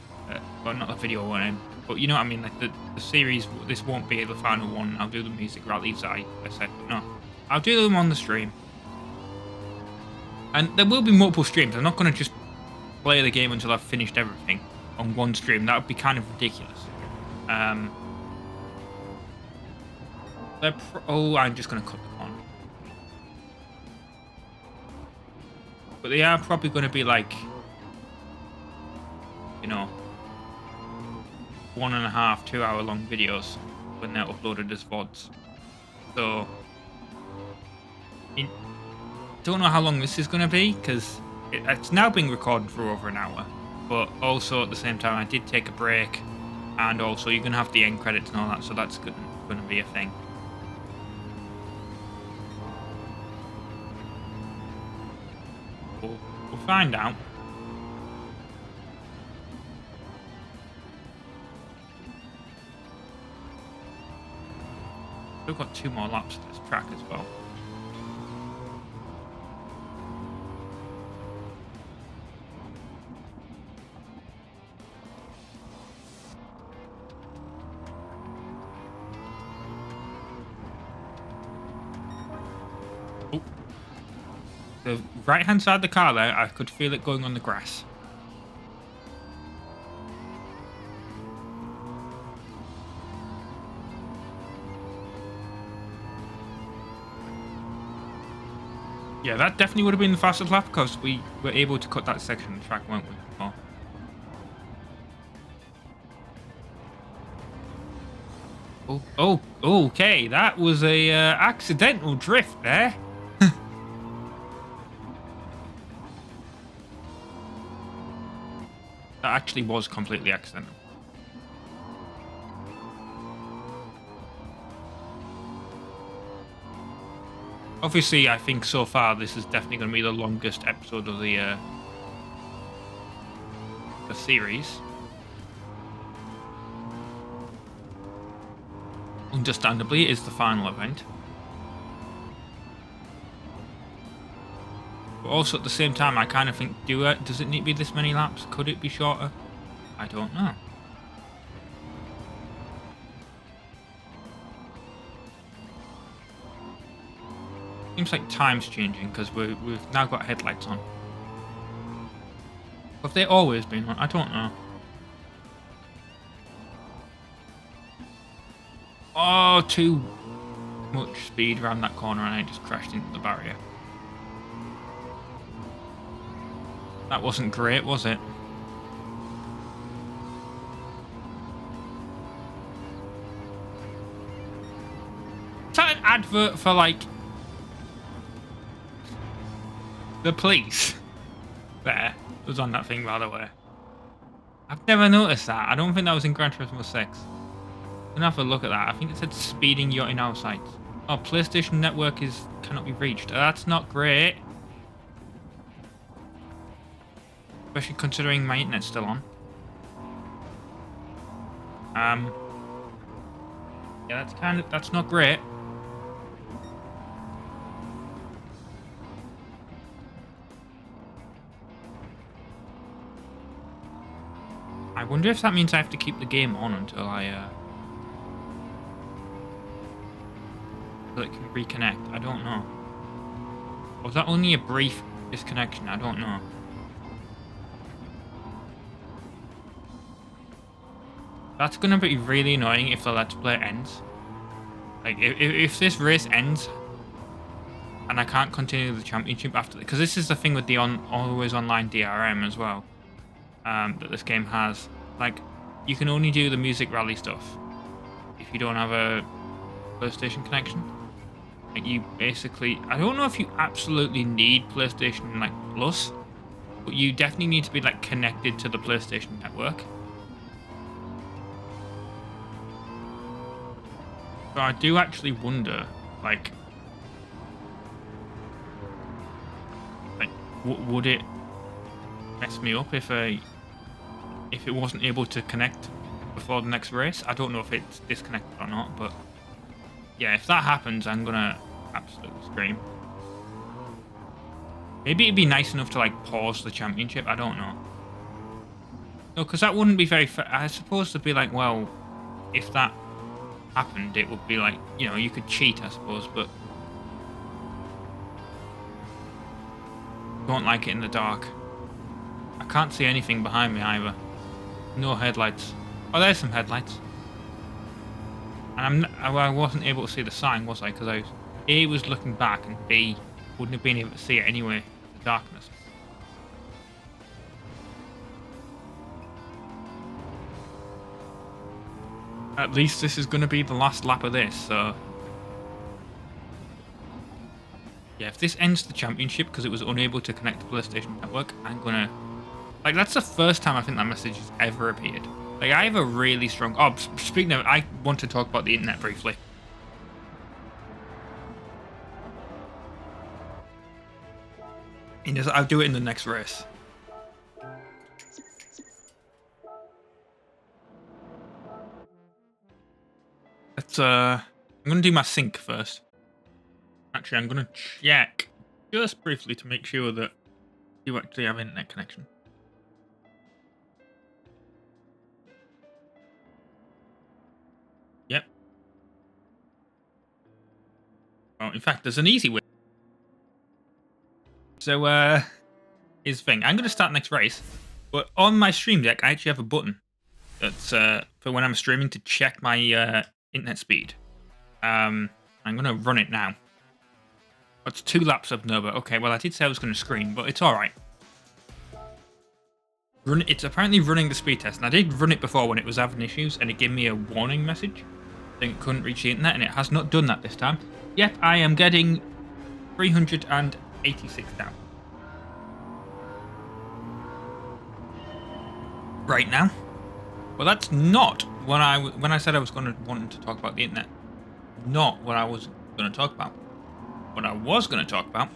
Well, not the video won't end, but you know what I mean? Like the series, this won't be the final one. I'll do the music rallies, I said, but no. I'll do them on the stream. And there will be multiple streams. I'm not going to just play the game until I've finished everything. on one stream. That would be kind of ridiculous. Oh, I'm just going to cut the corner. But they are probably going to be like, you know, 1.5, 2 hour long videos when they're uploaded as VODs. So, I don't know how long this is going to be, because it's now been recorded for over an hour. But also at the same time, I did take a break, and also you're going to have the end credits and all that, so that's going to be a thing. We'll find out. We've got 2 more laps of this track as well. Oh. The right hand side of the car there, I could feel it going on the grass. Yeah, that definitely would have been the fastest lap because we were able to cut that section of the track, weren't we? Oh, okay. That was a accidental drift there. That actually was completely accidental. Obviously, I think so far this is definitely going to be the longest episode of the series. Understandably, it is the final event. But also at the same time, I kind of think, does it need to be this many laps? Could it be shorter? I don't know. Seems like time's changing because we've now got headlights on. Have they always been on? I don't know. Oh, too much speed around that corner and I just crashed into the barrier. That wasn't great, was it? Is that an advert for, like, the police? There. It was on that thing, by the way. I've never noticed that. I don't think that was in Gran Turismo 6. I'm gonna have a look at that. I think it said speeding you're in our sights. Oh, PlayStation Network cannot be reached. That's not great. Especially considering my internet's still on. Yeah, that's not great. I wonder if that means I have to keep the game on until so it can reconnect. I don't know. Or was that only a brief disconnection? I don't know. That's gonna be really annoying if the Let's Play ends. Like, if this race ends and I can't continue the championship after, because this is the thing with the always online DRM as well, that this game has. Like, you can only do the music rally stuff if you don't have a PlayStation connection. Like, you basically, I don't know if you absolutely need PlayStation like Plus, but you definitely need to be like connected to the PlayStation Network. So I do actually wonder, like would it mess me up if it wasn't able to connect before the next race? I don't know if it's disconnected or not, but yeah, if that happens, I'm gonna absolutely scream. Maybe it'd be nice enough to like pause the championship. I don't know. No, because that wouldn't be very fair. I suppose to be like, well, if that happened, it would be like, you know, you could cheat, I suppose, but don't like it in the dark. I can't see anything behind me either. No headlights. Oh, there's some headlights. And I wasn't able to see the sign, was I? Because I was A, was looking back, and B, wouldn't have been able to see it anyway. The darkness. At least this is going to be the last lap of this, so... Yeah, if this ends the championship because it was unable to connect to the PlayStation Network, I'm going to... Like, that's the first time I think that message has ever appeared. Like, I have a really strong... Oh, speaking of... I want to talk about the internet briefly. I'll do it in the next race. Let's, I'm going to do my sync first. Actually, I'm going to check just briefly to make sure that you actually have internet connection. Yep. Oh, in fact, there's an easy way. So, here's the thing. I'm going to start next race, but on my stream deck, I actually have a button that's for when I'm streaming to check my internet speed. I'm going to run it now. That's 2 laps of Nova. Okay, well, I did say I was going to screen, but it's all right. It's apparently running the speed test, and I did run it before when it was having issues, and it gave me a warning message saying it couldn't reach the internet, and it has not done that this time. Yep, I am getting 386 now. Right now. Well, that's not what when I said I was going to want to talk about the internet. Not what I was going to talk about. What I was going to talk about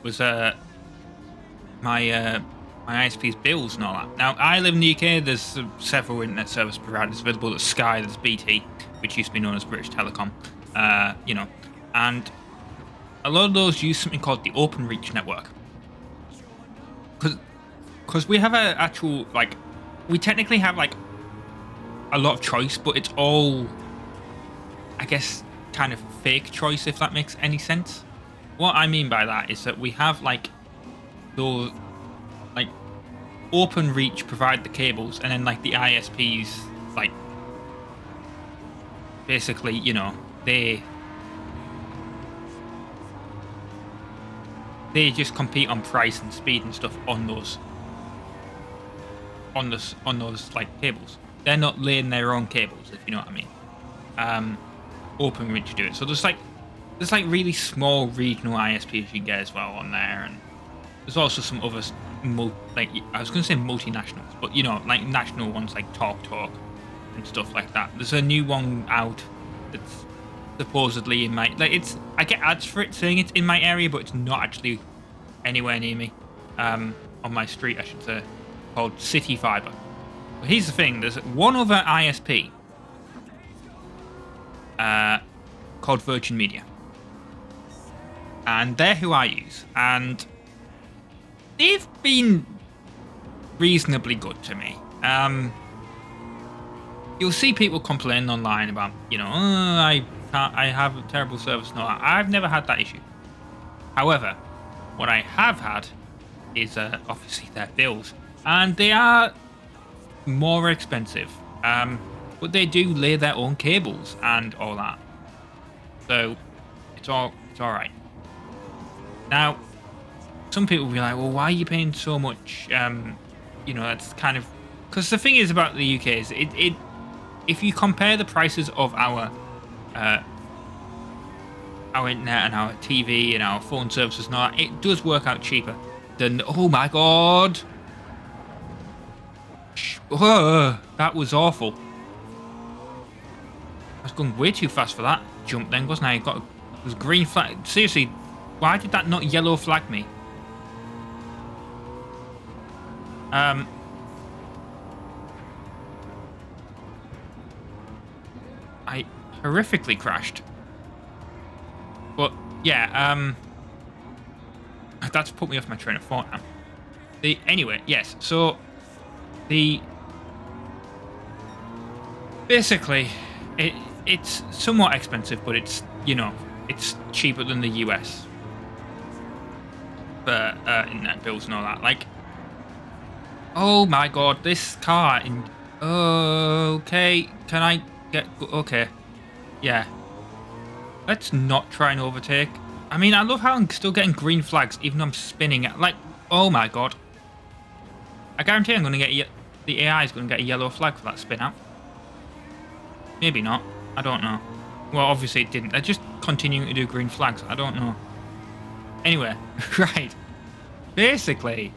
was my ISP's bills and all that. Now, I live in the UK. There's several internet service providers available. There's Sky, there's BT, which used to be known as British Telecom. You know, and a lot of those use something called the OpenReach network. Because we have a actual, like, we technically have, like, a lot of choice, but it's all, I guess, kind of fake choice, if that makes any sense. What I mean by that is that we have, like, those, like, OpenReach provide the cables, and then, like, the ISPs, like, basically, you know, they just compete on price and speed and stuff on those like cables. They're not laying their own cables, if you know what I mean. OpenReach do it. So there's like really small regional ISPs you can get as well on there, and there's also some other like, I was going to say multinationals, but you know, like national ones like TalkTalk and stuff like that. There's a new one out that's supposedly in my, like, it's, I get ads for it saying it's in my area, but it's not actually anywhere near me. On my street, I should say, called City Fiber. But here's the thing: there's one other ISP called Virgin Media, and they're who I use, and they've been reasonably good to me. You'll see people complaining online about, you know, I have a terrible service. No, I've never had that issue. However, what I have had is obviously their bills, and they are more expensive. But they do lay their own cables and all that, so it's all right. Now, some people will be like, well, why are you paying so much? You know, that's kind of, because the thing is about the UK is if you compare the prices of our internet and our TV and our phone services and all that, it does work out cheaper than, oh my god, that was awful. I was going way too fast for that jump then, wasn't I? It was green flag. Seriously, why did that not yellow flag me? I horrifically crashed. But yeah, that's put me off my train of thought now. Anyway, yes, so basically it's somewhat expensive, but it's, you know, it's cheaper than the US for internet bills and all that. Like, Oh my god, this car in... Okay, can I get... Okay, yeah. Let's not try and overtake. I mean, I love how I'm still getting green flags even though I'm spinning it. Like, oh my god. I guarantee I'm going to get... The AI is going to get a yellow flag for that spin out. Maybe not. I don't know. Well, obviously it didn't. They're just continuing to do green flags. I don't know. Anyway, right. Basically,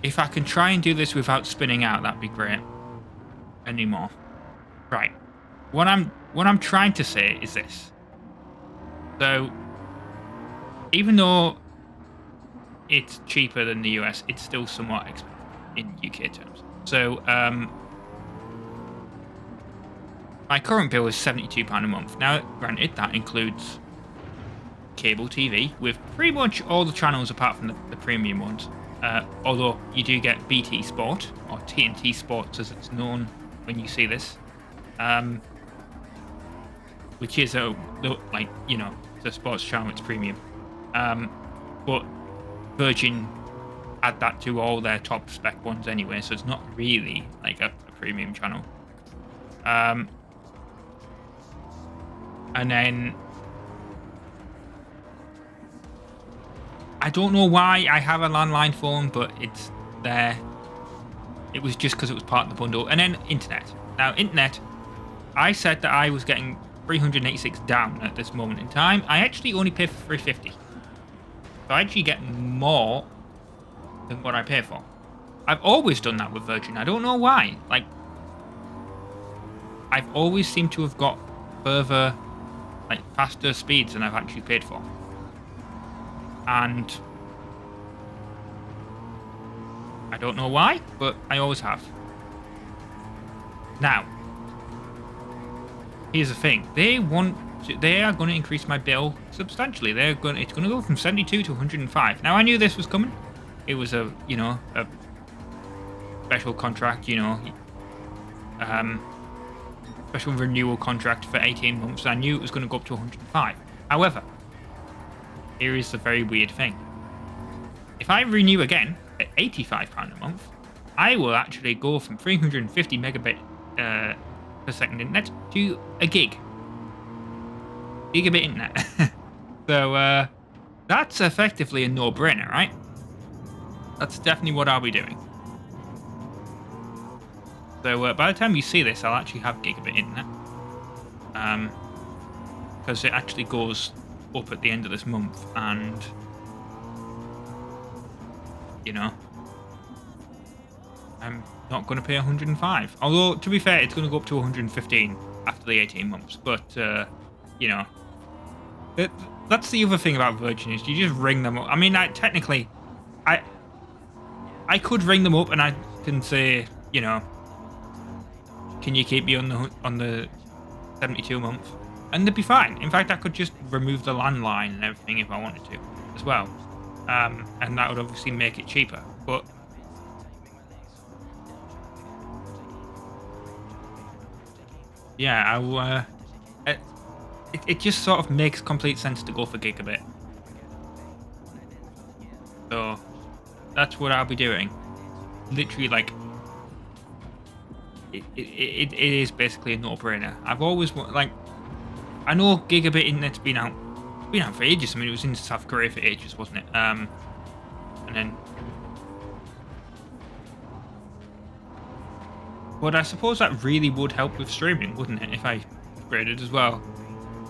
if I can try and do this without spinning out, that'd be great. Anymore. Right. What I'm trying to say is this. So, even though it's cheaper than the US, it's still somewhat expensive in UK terms. So, my current bill is £72 a month. Now, granted, that includes cable TV with pretty much all the channels apart from the premium ones. Although you do get BT Sport, or TNT Sports as it's known when you see this. Which is like, you know, the sports channel, it's premium. But Virgin add that to all their top spec ones anyway, so it's not really like a premium channel. And then I don't know why I have a landline phone, but it's there. It was just because it was part of the bundle. And then internet. Now, internet, I said that I was getting 386 down at this moment in time. I actually only pay for 350. So I actually get more than what I pay for. I've always done that with Virgin. I don't know why. Like, I've always seemed to have got further, like, faster speeds than I've actually paid for. And I don't know why, but I always have. Now, here's the thing. They are going to increase my bill substantially. It's going to go from 72 to 105. Now, I knew this was coming. It was a special contract, special renewal contract for 18 months. I knew it was going to go up to 105. However, here is the very weird thing. If I renew again at £85 a month, I will actually go from 350 megabit per second internet to a gigabit internet. So that's effectively a no-brainer, right? That's definitely what I'll be doing. So by the time you see this, I'll actually have gigabit internet. Because it actually goes up at the end of this month, and I'm not going to pay 105. Although, to be fair, it's going to go up to 115 after the 18 months. But that's the other thing about Virgin is you just ring them up. I mean, I could ring them up and I can say, can you keep me on the 72 a month? And they'd be fine. In fact, I could just remove the landline and everything if I wanted to as well. And that would obviously make it cheaper. But yeah, it just sort of makes complete sense to go for gigabit. So that's what I'll be doing. Literally, like, it is basically a no-brainer. I've always like, I know gigabit internet's been out for ages. I mean, it was in South Korea for ages, wasn't it? And then, but I suppose that really would help with streaming, wouldn't it? If I upgraded as well.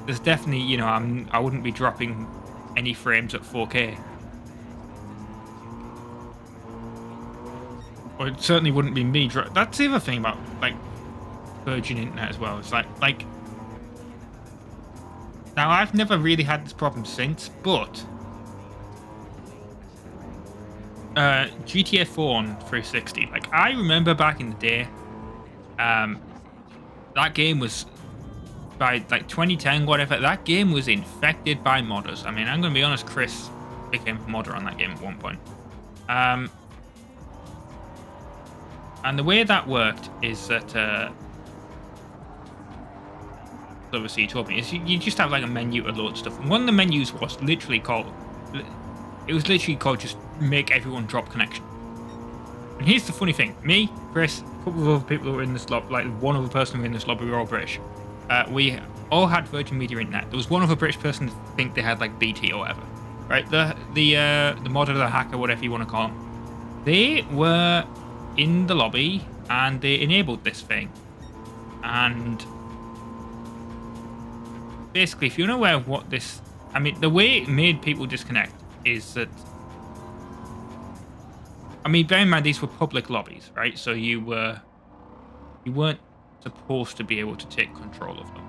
There's definitely, I wouldn't be dropping any frames at 4K. Or it certainly wouldn't be me. That's the other thing about, like, Virgin Internet as well. It's like, now I've never really had this problem since, but GTA 4 on 360. Like, I remember back in the day, that game was, by like 2010, whatever, that game was infected by modders. I mean, I'm going to be honest, Chris became a modder on that game at one point. And the way that worked is that, obviously, you told me, is you just have like a menu to load stuff. And one of the menus was literally called, just make everyone drop connection. And here's the funny thing: me, Chris, a couple of other people who were in this lobby, like one other person who were in this lobby, we were all British. We all had Virgin Media Internet. There was one other British person who think they had like BT or whatever, right? The modder, the hacker, whatever you want to call them. They were in the lobby and they enabled this thing. And basically, if you're not aware of what this, I mean, the way it made people disconnect is that, I mean, bear in mind these were public lobbies, right? So you weren't supposed to be able to take control of them.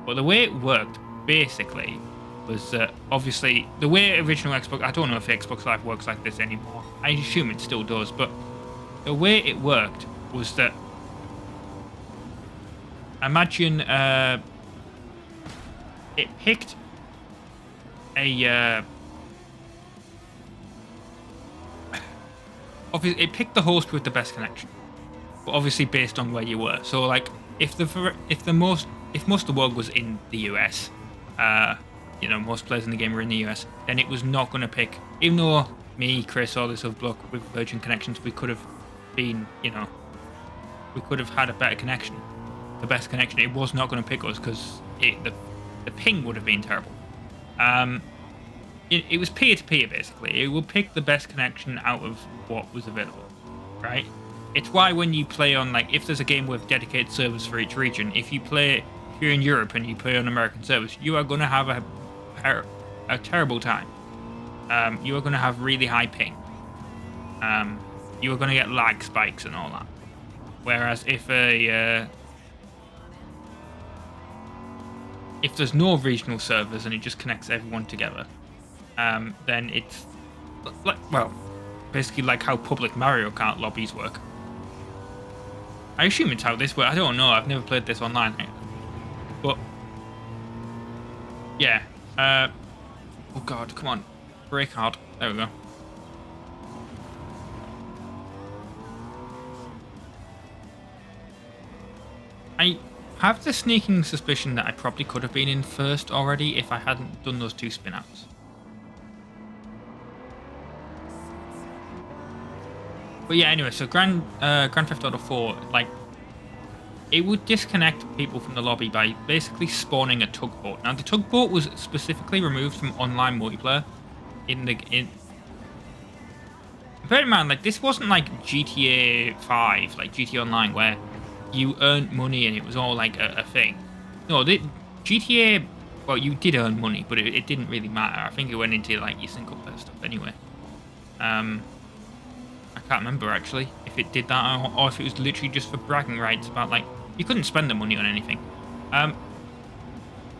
But the way it worked basically was that obviously the way original Xbox, I don't know if Xbox Live works like this anymore. I assume it still does, but the way it worked was that, imagine it picked obviously it picked the host with the best connection, but obviously based on where you were. So like if most of the world was in the US, you know, most players in the game were in the US, then it was not going to pick, even though me, Chris, all this other bloke with Virgin connections, we could have been, you know, we could have had a better connection, the best connection. It was not going to pick us because the ping would have been terrible. It was peer-to-peer, basically. It will pick the best connection out of what was available, right? It's why when you play on, like, if there's a game with dedicated servers for each region, if you're in Europe and you play on American servers, you are going to have a terrible time. You are going to have really high ping. You are going to get lag spikes and all that. Whereas if there's no regional servers and it just connects everyone together, then it's like, well, basically like how public Mario Kart lobbies work. I assume it's how this works. I don't know. I've never played this online, but yeah. Oh god, come on, brake hard. There we go. I have the sneaking suspicion that I probably could have been in first already if I hadn't done those 2 spin-outs. But yeah, anyway, so Grand Theft Auto 4, like, it would disconnect people from the lobby by basically spawning a tugboat. Now, the tugboat was specifically removed from online multiplayer bear in mind, like, this wasn't like GTA 5, like GTA Online, where you earned money and it was all like a thing. No, GTA, well, you did earn money, but it didn't really matter. I think it went into like your single player stuff anyway. I can't remember actually if it did that or if it was literally just for bragging rights about, like, you couldn't spend the money on anything.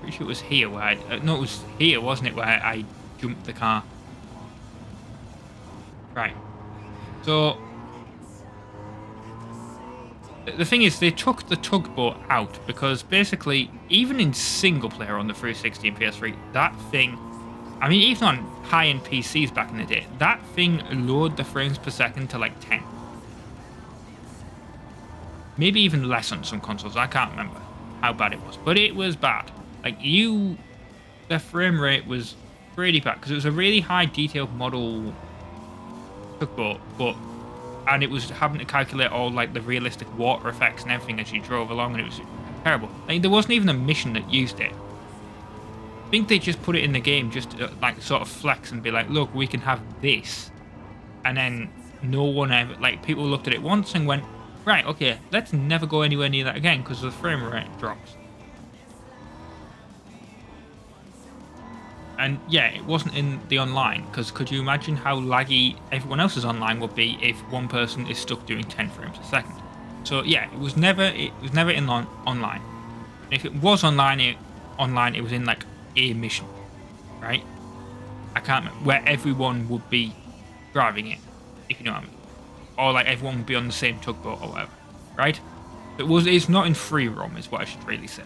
Pretty sure it was here where no, it was here, wasn't it, where I jumped the car. Right. So the thing is, they took the tugboat out because basically, even in single player on the 360 and PS3, that thing, I mean, even on high-end PCs back in the day, that thing lowered the frames per second to like 10. Maybe even less on some consoles. I can't remember how bad it was, but it was bad. Like, the frame rate was pretty bad because it was a really high detailed model tugboat, and it was having to calculate all like the realistic water effects and everything as you drove along, and it was terrible. Like, there wasn't even a mission that used it. I think they just put it in the game just to, like, sort of flex and be like, look, we can have this. And then no one ever, like, people looked at it once and went, right, okay, let's never go anywhere near that again because the frame rate drops. And yeah, it wasn't in the online, because could you imagine how laggy everyone else's online would be if one person is stuck doing 10 frames a second? So yeah, it was never in online. If it was online, it was in like a mission, right? I can't remember, where everyone would be driving it, if you know what I mean, or like everyone would be on the same tugboat or whatever, right? It's not in free roam, is what I should really say,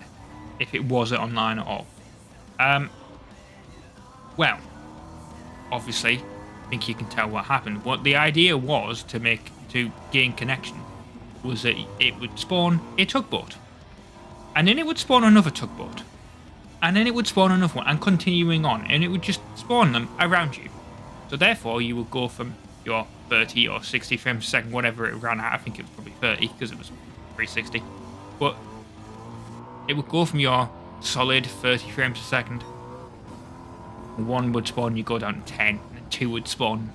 if it was online at all. Well, obviously, I think you can tell what happened. What the idea was to gain connection was that it would spawn a tugboat, and then it would spawn another tugboat, and then it would spawn another one, and continuing on, and it would just spawn them around you. So therefore, you would go from your 30 or 60 frames per second, whatever it ran at. I think it was probably 30 because it was 360. But it would go from your solid 30 frames per second. One would spawn, you go down to 10, and 2 would spawn,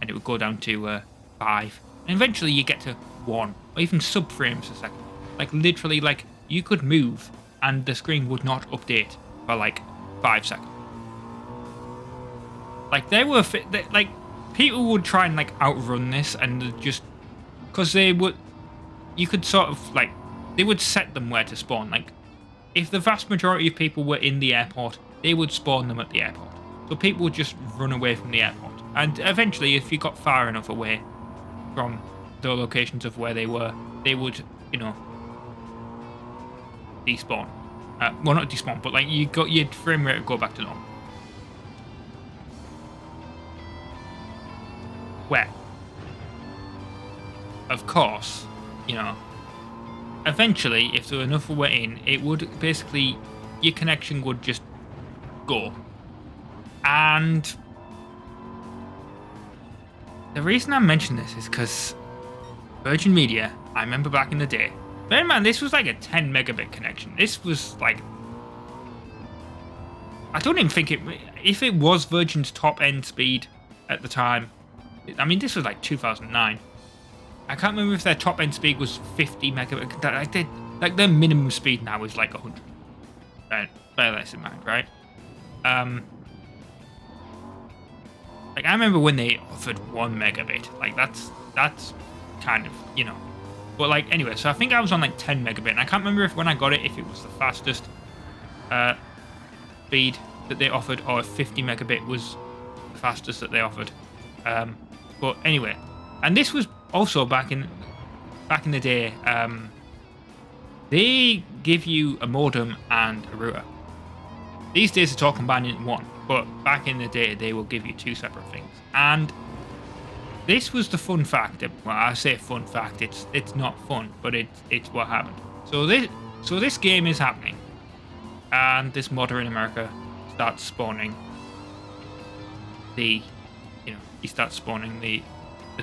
and it would go down to 5. And eventually you get to 1, or even sub frames per second. Like literally, like you could move and the screen would not update for like 5 seconds. Like like people would try and like outrun this, and just because you could sort of like, they would set them where to spawn. Like if the vast majority of people were in the airport, they would spawn them at the airport. So people would just run away from the airport. And eventually, if you got far enough away from the locations of where they were, they would, you know, despawn. Well, not despawn, but like your frame rate would go back to normal. Where, of course, you know, eventually, if there were enough were in, it would basically, your connection would just go. And the reason I mention this is because Virgin Media, I remember back in the day, bear in mind, this was like a 10 megabit connection. This was like, I don't even think if it was Virgin's top end speed at the time, I mean, this was like 2009. I can't remember if their top end speed was 50 megabit. Like their minimum speed now is like 100. Bear this in mind, right? Like I remember when they offered 1 megabit. Like that's kind of, you know. But like anyway, so I think I was on like 10 megabit. And I can't remember if when I got it, if it was the fastest speed that they offered, or if 50 megabit was the fastest that they offered. But anyway, and this was also back in the day. They give you a modem and a router. These days it's all combined in one, but back in the day they will give you 2 separate things. And this was the fun fact. Well, I say fun fact. It's not fun, but it's what happened. So this game is happening, and this modder in America starts spawning the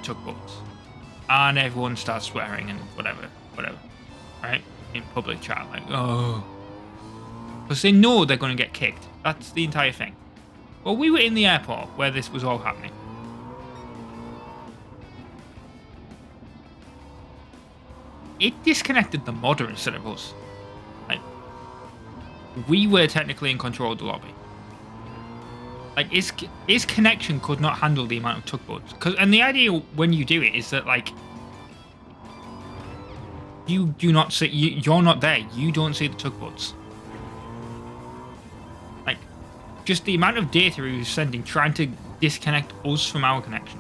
tugboats, and everyone starts swearing and whatever, right? In public chat, like, oh, because they know they're going to get kicked. That's the entire thing. Well, we were in the airport where this was all happening. It disconnected the modder instead of us. Like, we were technically in control of the lobby. Like, his connection could not handle the amount of tugboats. And the idea when you do it is that, like, you do not see, you're not there. You don't see the tugboats. Like, just the amount of data he was sending, trying to disconnect us from our connection.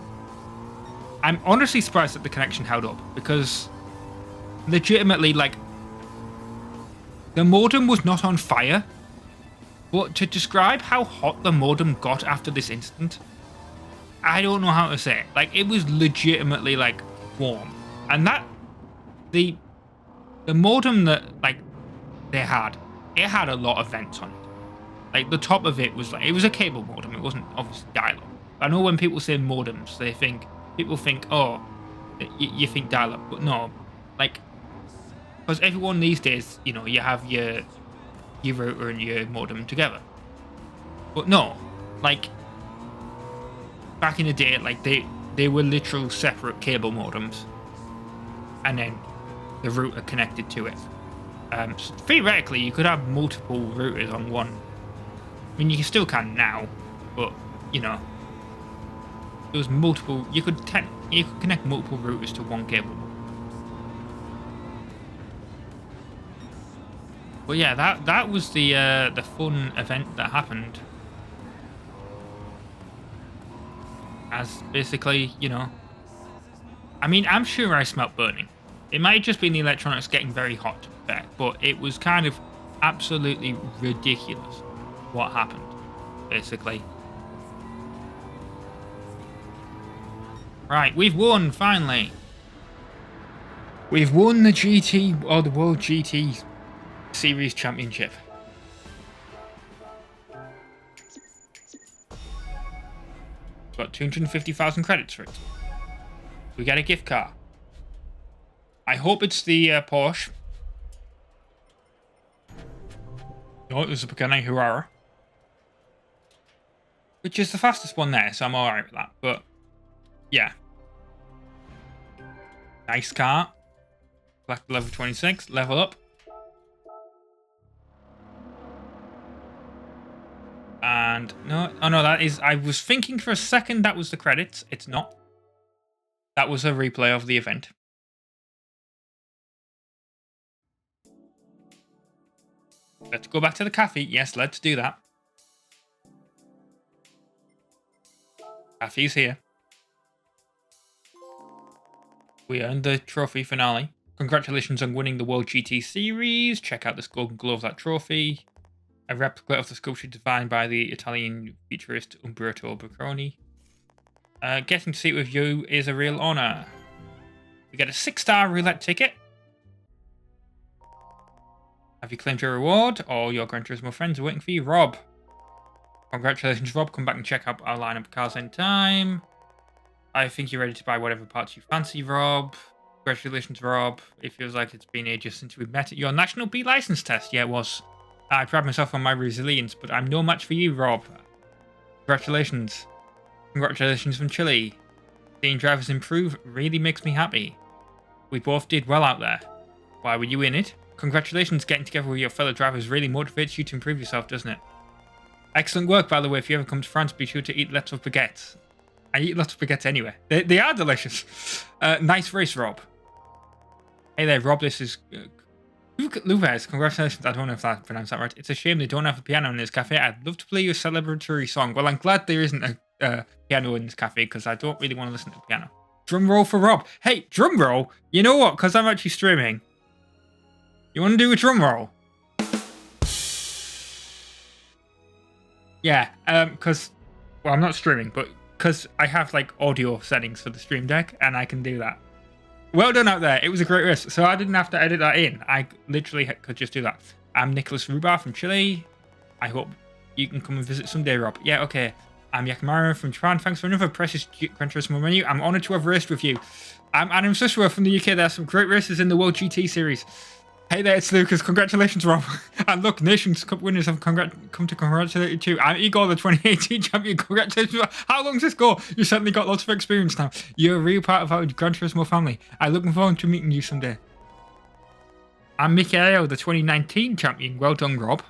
I'm honestly surprised that the connection held up, because legitimately, like, the modem was not on fire, but to describe how hot the modem got after this incident, I don't know how to say it. Like, it was legitimately, like, warm. And that, the modem that, like, they had, it had a lot of vents on it. Like, the top of it was, like, it was a cable modem. It wasn't obviously dial-up. I know when people say modems, people think, oh, you think dial-up, but no. Like, because everyone these days, you know, you have your router and your modem together. But no, like, back in the day, like, they were literal separate cable modems, and then the router connected to it. So theoretically, you could have multiple routers on one. I mean, you still can now, but, you know, there was multiple. You could connect multiple routers to one cable. But yeah, that was the fun event that happened. As basically, you know, I mean, I'm sure I smelt burning. It might have just been the electronics getting very hot, but it was kind of absolutely ridiculous what happened, basically. Right, we've won, finally. We've won the GT, or the World GT Series Championship. Got 250,000 credits for it. We get a gift card. I hope it's the Porsche. No, it was a Pagani Huara. Which is the fastest one there, so I'm alright with that. But, yeah. Nice car. Black level 26. Level up. And, no. Oh, no, that is... I was thinking for a second that was the credits. It's not. That was a replay of the event. Let's go back to the cafe. Yes, let's do that. Cafe's here. We earned the trophy finale. Congratulations on winning the World GT Series. Check out the Golden Glove, that trophy. A replica of the sculpture designed by the Italian futurist Umberto Bocconi. Getting to see it with you is a real honour. We get a 6-star roulette ticket. Have you claimed your reward? All your Gran Turismo friends are waiting for you, Rob. Congratulations, Rob. Come back and check out our lineup of cars in time. I think you're ready to buy whatever parts you fancy, Rob. Congratulations, Rob. It feels like it's been ages since we met at your National B license test. Yeah, it was. I pride myself on my resilience, but I'm no match for you, Rob. Congratulations. Congratulations from Chile. Seeing drivers improve really makes me happy. We both did well out there. Why were you in it? Congratulations, getting together with your fellow drivers really motivates you to improve yourself, doesn't it? Excellent work, by the way. If you ever come to France, be sure to eat lots of baguettes. I eat lots of baguettes anyway. They are delicious. Nice race, Rob. Hey there, Rob. This is Lupez. Congratulations. I don't know if I pronounced that right. It's a shame they don't have a piano in this cafe. I'd love to play you a celebratory song. Well, I'm glad there isn't a piano in this cafe because I don't really want to listen to the piano. Drum roll for Rob. Hey, drum roll? You know what? Because I'm actually streaming. You want to do a drum roll? Yeah, because, well, I'm not streaming, but because I have, like, audio settings for the stream deck, and I can do that. Well done out there. It was a great race, so I didn't have to edit that in. I literally could just do that. I'm Nicholas Rubar from Chile. I hope you can come and visit someday, Rob. Yeah, okay. I'm Yakimaru from Japan. Thanks for another precious Gran Turismo menu. I'm honoured to have raced with you. I'm Adam Suswa from the UK. There are some great races in the World GT series. Hey there, it's Lucas. Congratulations, Rob. And look, Nations Cup winners have come to congratulate you too. I'm Igor, the 2018 champion. Congratulations. How long's this go? You certainly got lots of experience now. You're a real part of our Gran Turismo family. I'm looking forward to meeting you someday. I'm Mikhail, the 2019 champion. Well done, Rob.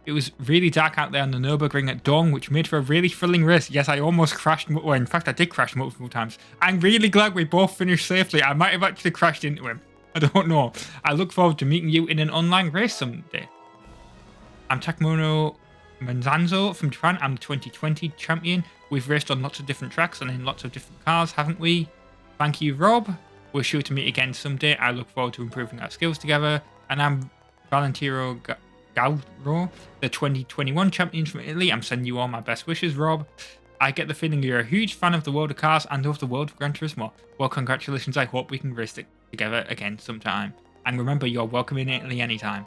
It was really dark out there on the Nürburgring at dawn, which made for a really thrilling race. Yes, I almost crashed. Well, in fact, I did crash multiple times. I'm really glad we both finished safely. I might have actually crashed into him. I don't know. I look forward to meeting you in an online race someday. I'm Takumuno Manzanzo from Japan. I'm the 2020 champion. We've raced on lots of different tracks and in lots of different cars, haven't we? Thank you, Rob. We're sure to meet again someday. I look forward to improving our skills together. And I'm Valentino Gauro, the 2021 champion from Italy. I'm sending you all my best wishes, Rob. I get the feeling you're a huge fan of the world of cars and of the world of Gran Turismo. Well, congratulations. I hope we can race it together again sometime. And remember, you're welcome in Italy anytime.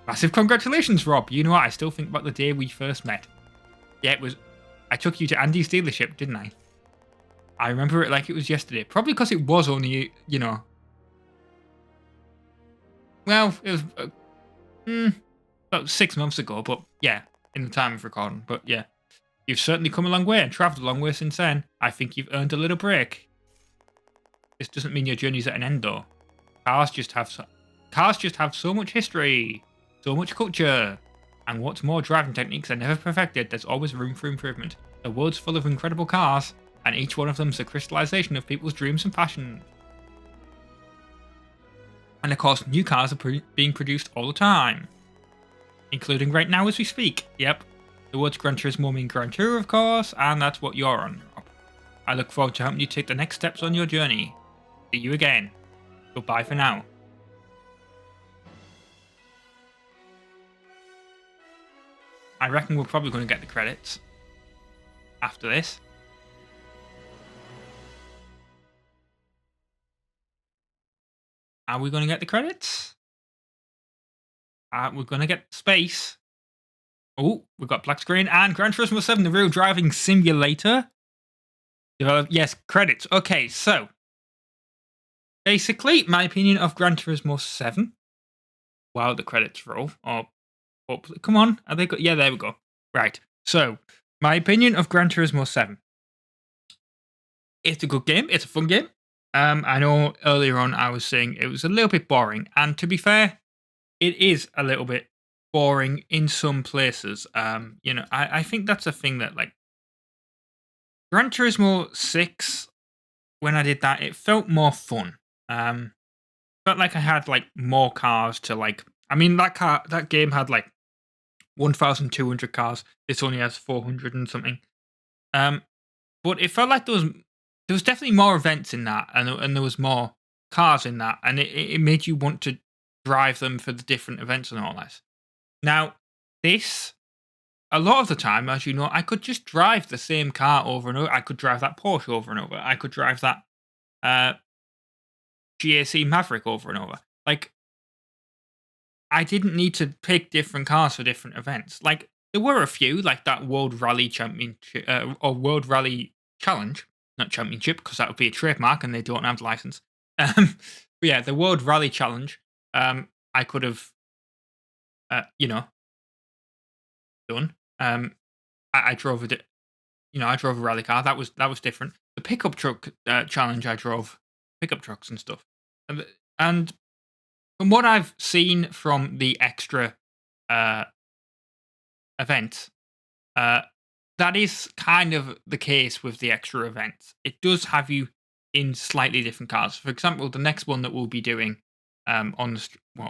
Massive congratulations, Rob. You know what? I still think about the day we first met. Yeah, it was... I took you to Andy's dealership, didn't I? I remember it like it was yesterday. Probably because it was only, you know... Well, it was... about 6 months ago, but yeah, in the time of recording. But yeah. You've certainly come a long way and travelled a long way since then. I think you've earned a little break. This doesn't mean your journey's at an end, though. Cars just have so much history, so much culture, and what's more, driving techniques are never perfected. There's always room for improvement. The world's full of incredible cars, and each one of them's a crystallization of people's dreams and passion. And of course, new cars are being produced all the time, including right now as we speak. Yep. The words Gran Turismo mean Gran Tour, of course, and that's what you're on, Rob. I look forward to helping you take the next steps on your journey. See you again. Goodbye for now. I reckon we're probably going to get the credits after this. Are we going to get the credits? We're going to get space. Oh, we've got black screen and Gran Turismo 7, the real driving simulator. Yes, credits. Okay, so basically, my opinion of Gran Turismo 7. Wow, the credits roll. Come on. Are they good? Yeah, there we go. Right. So, my opinion of Gran Turismo 7. It's a good game. It's a fun game. I know earlier on I was saying it was a little bit boring. And to be fair, it is a little bit boring in some places. I think that's a thing that, like, Gran Turismo 6, when I did that, it felt more fun. Felt like I had, like, more cars to, like, I mean, that game had, like, 1,200 cars. This only has 400 and something. Um, but it felt like there was definitely more events in that, and there was more cars in that, and it made you want to drive them for the different events and all that. Now, this, a lot of the time, as you know, I could just drive the same car over and over. I could drive that Porsche over and over. I could drive that uh, GAC Maverick over and over. Like, I didn't need to pick different cars for different events. Like, there were a few, like that World Rally Championship or World Rally Challenge, not Championship, because that would be a trademark and they don't have the license. But yeah, the World Rally Challenge, I could have, done. I drove I drove a rally car. That was different. The pickup truck challenge, I drove pickup trucks and stuff, and from what I've seen from the extra uh, event, uh, that is kind of the case with the extra events. It does have you in slightly different cars. For example, the next one that we'll be doing on the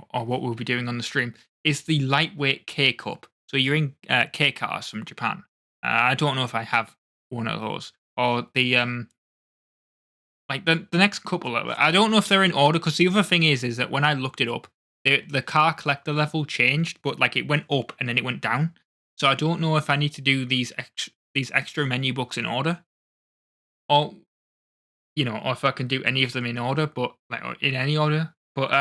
or what we'll be doing on the stream is the lightweight K Cup. So you're in K cars from Japan. I don't know if I have one of those or the like the next couple. I don't know if they're in order because the other thing is that when I looked it up, the car collector level changed, but like it went up and then it went down. So I don't know if I need to do these extra menu books in order, or or if I can do any of them in order, but like or in any order. But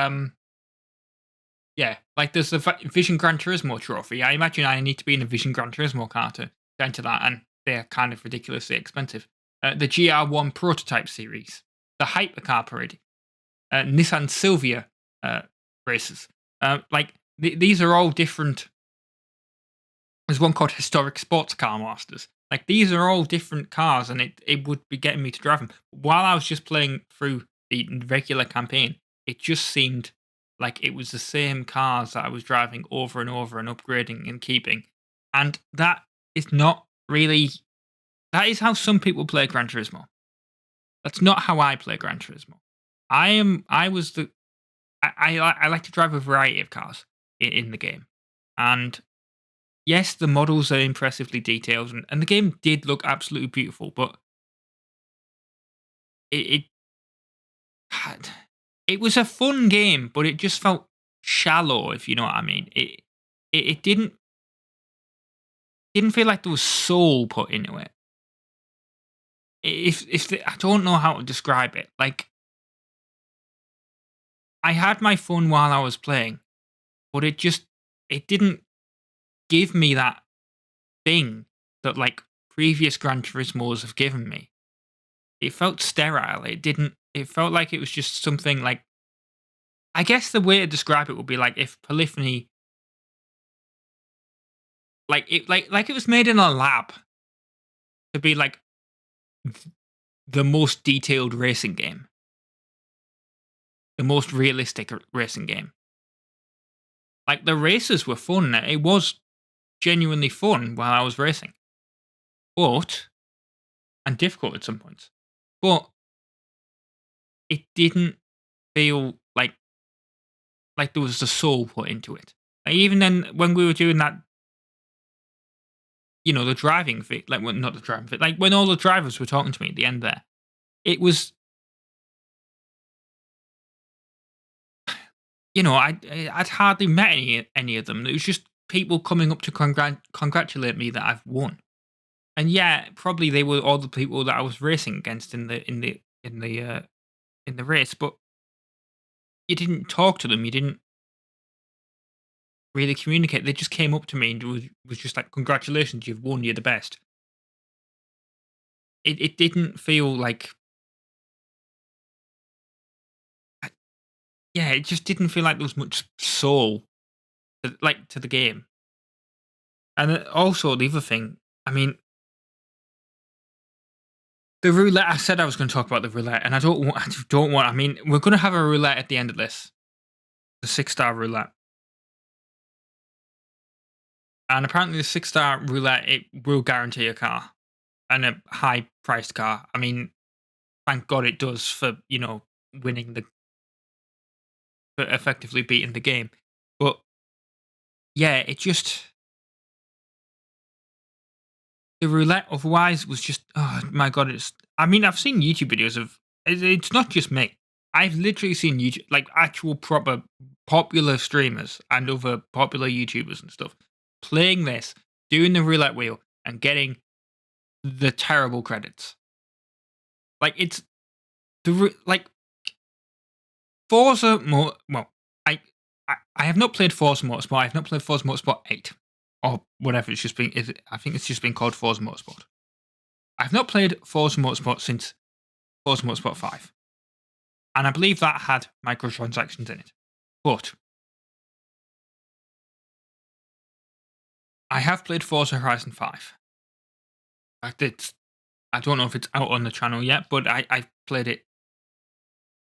yeah, like there's the Vision Gran Turismo trophy. I imagine I need to be in a Vision Gran Turismo car to get into that, and they're kind of ridiculously expensive. The GR1 prototype series, the Hypercar Parade, Nissan Silvia races. These are all different. There's one called Historic Sports Car Masters. Like these are all different cars, and it would be getting me to drive them. While I was just playing through the regular campaign, it just seemed like it was the same cars that I was driving over and over and upgrading and keeping. And that is not really. That is how some people play Gran Turismo. That's not how I play Gran Turismo. I was the. I like to drive a variety of cars in the game, and yes, the models are impressively detailed, and the game did look absolutely beautiful, but it had it was a fun game, but it just felt shallow, if you know what I mean. It didn't feel like there was soul put into it. I don't know how to describe it. Like I had my fun while I was playing, but it didn't give me that thing that like previous Gran Turismos have given me. It felt sterile. It didn't. It felt like it was just something like. I guess the way to describe it would be like if Polyphony, like it was made in a lab to be like the most detailed racing game, the most realistic racing game. Like the races were fun. It was genuinely fun while I was racing, but and difficult at some points, but it didn't feel like there was the soul put into it. Like even then, when we were doing that, the driving thing, like well, not the driving thing, like when all the drivers were talking to me at the end there, it was, I'd hardly met any of them. It was just people coming up to congratulate me that I've won. And yeah, probably they were all the people that I was racing against in the race, but you didn't talk to them. You didn't really communicate. They just came up to me and was just like, "Congratulations, you've won. You're the best." It didn't feel like yeah, it just didn't feel like there was much soul, to the game. And then also the other thing, I mean, the roulette. I said I was going to talk about the roulette, and I don't want. I don't want. I mean, we're going to have a roulette at the end of this, the 6-star roulette, and apparently the 6-star roulette it will guarantee a car and a high priced car. I mean, thank God it does for winning for effectively beating the game. But yeah, it just the roulette otherwise was just, oh my God, it's I mean, I've seen YouTube videos of it's not just me. I've literally seen YouTube like actual proper popular streamers and other popular YouTubers and stuff playing this, doing the roulette wheel and getting the terrible credits. Like it's like Forza Mo well, I have not played Forza Motorsport. I have not played Forza Motorsport 8 or whatever it's just been. I think it's just been called Forza Motorsport. I've not played Forza Motorsport since Forza Motorsport 5, and I believe that had microtransactions in it. But I have played Forza Horizon 5. I don't know if it's out on the channel yet, but I played it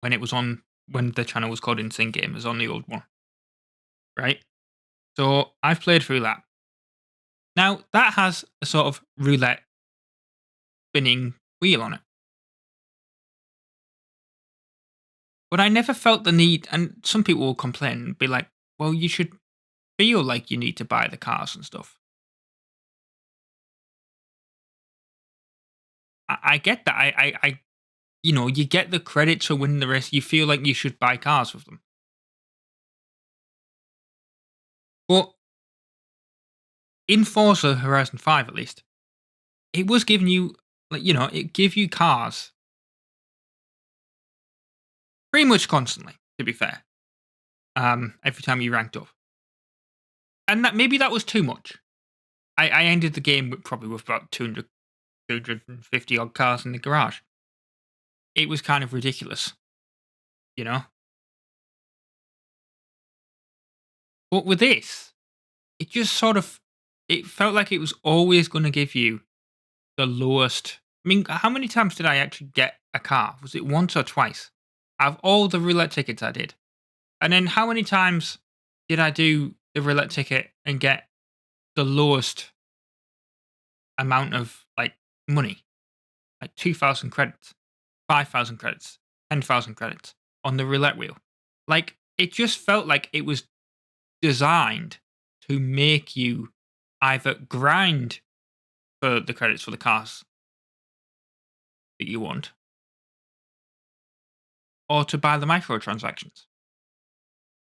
when it was on when the channel was called Insane Gamers on the old one, right? So I've played through that. Now that has a sort of roulette spinning wheel on it. But I never felt the need, and some people will complain and be like, well, you should feel like you need to buy the cars and stuff. I get that. You get the credits for winning the race. You feel like you should buy cars with them. But in Forza Horizon 5, at least, it was giving you, it gave you cars pretty much constantly, to be fair. Every time you ranked up. And maybe that was too much. I ended the game probably with about 250 odd cars in the garage. It was kind of ridiculous, you know? But with this, it just sort of it felt like it was always going to give you the lowest. I mean, how many times did I actually get a car? Was it once or twice? Out of all the roulette tickets I did. And then how many times did I do the roulette ticket and get the lowest amount of money? Like 2,000 credits, 5,000 credits, 10,000 credits on the roulette wheel. Like it just felt like it was designed to make you either grind for the credits for the cars that you want or to buy the microtransactions.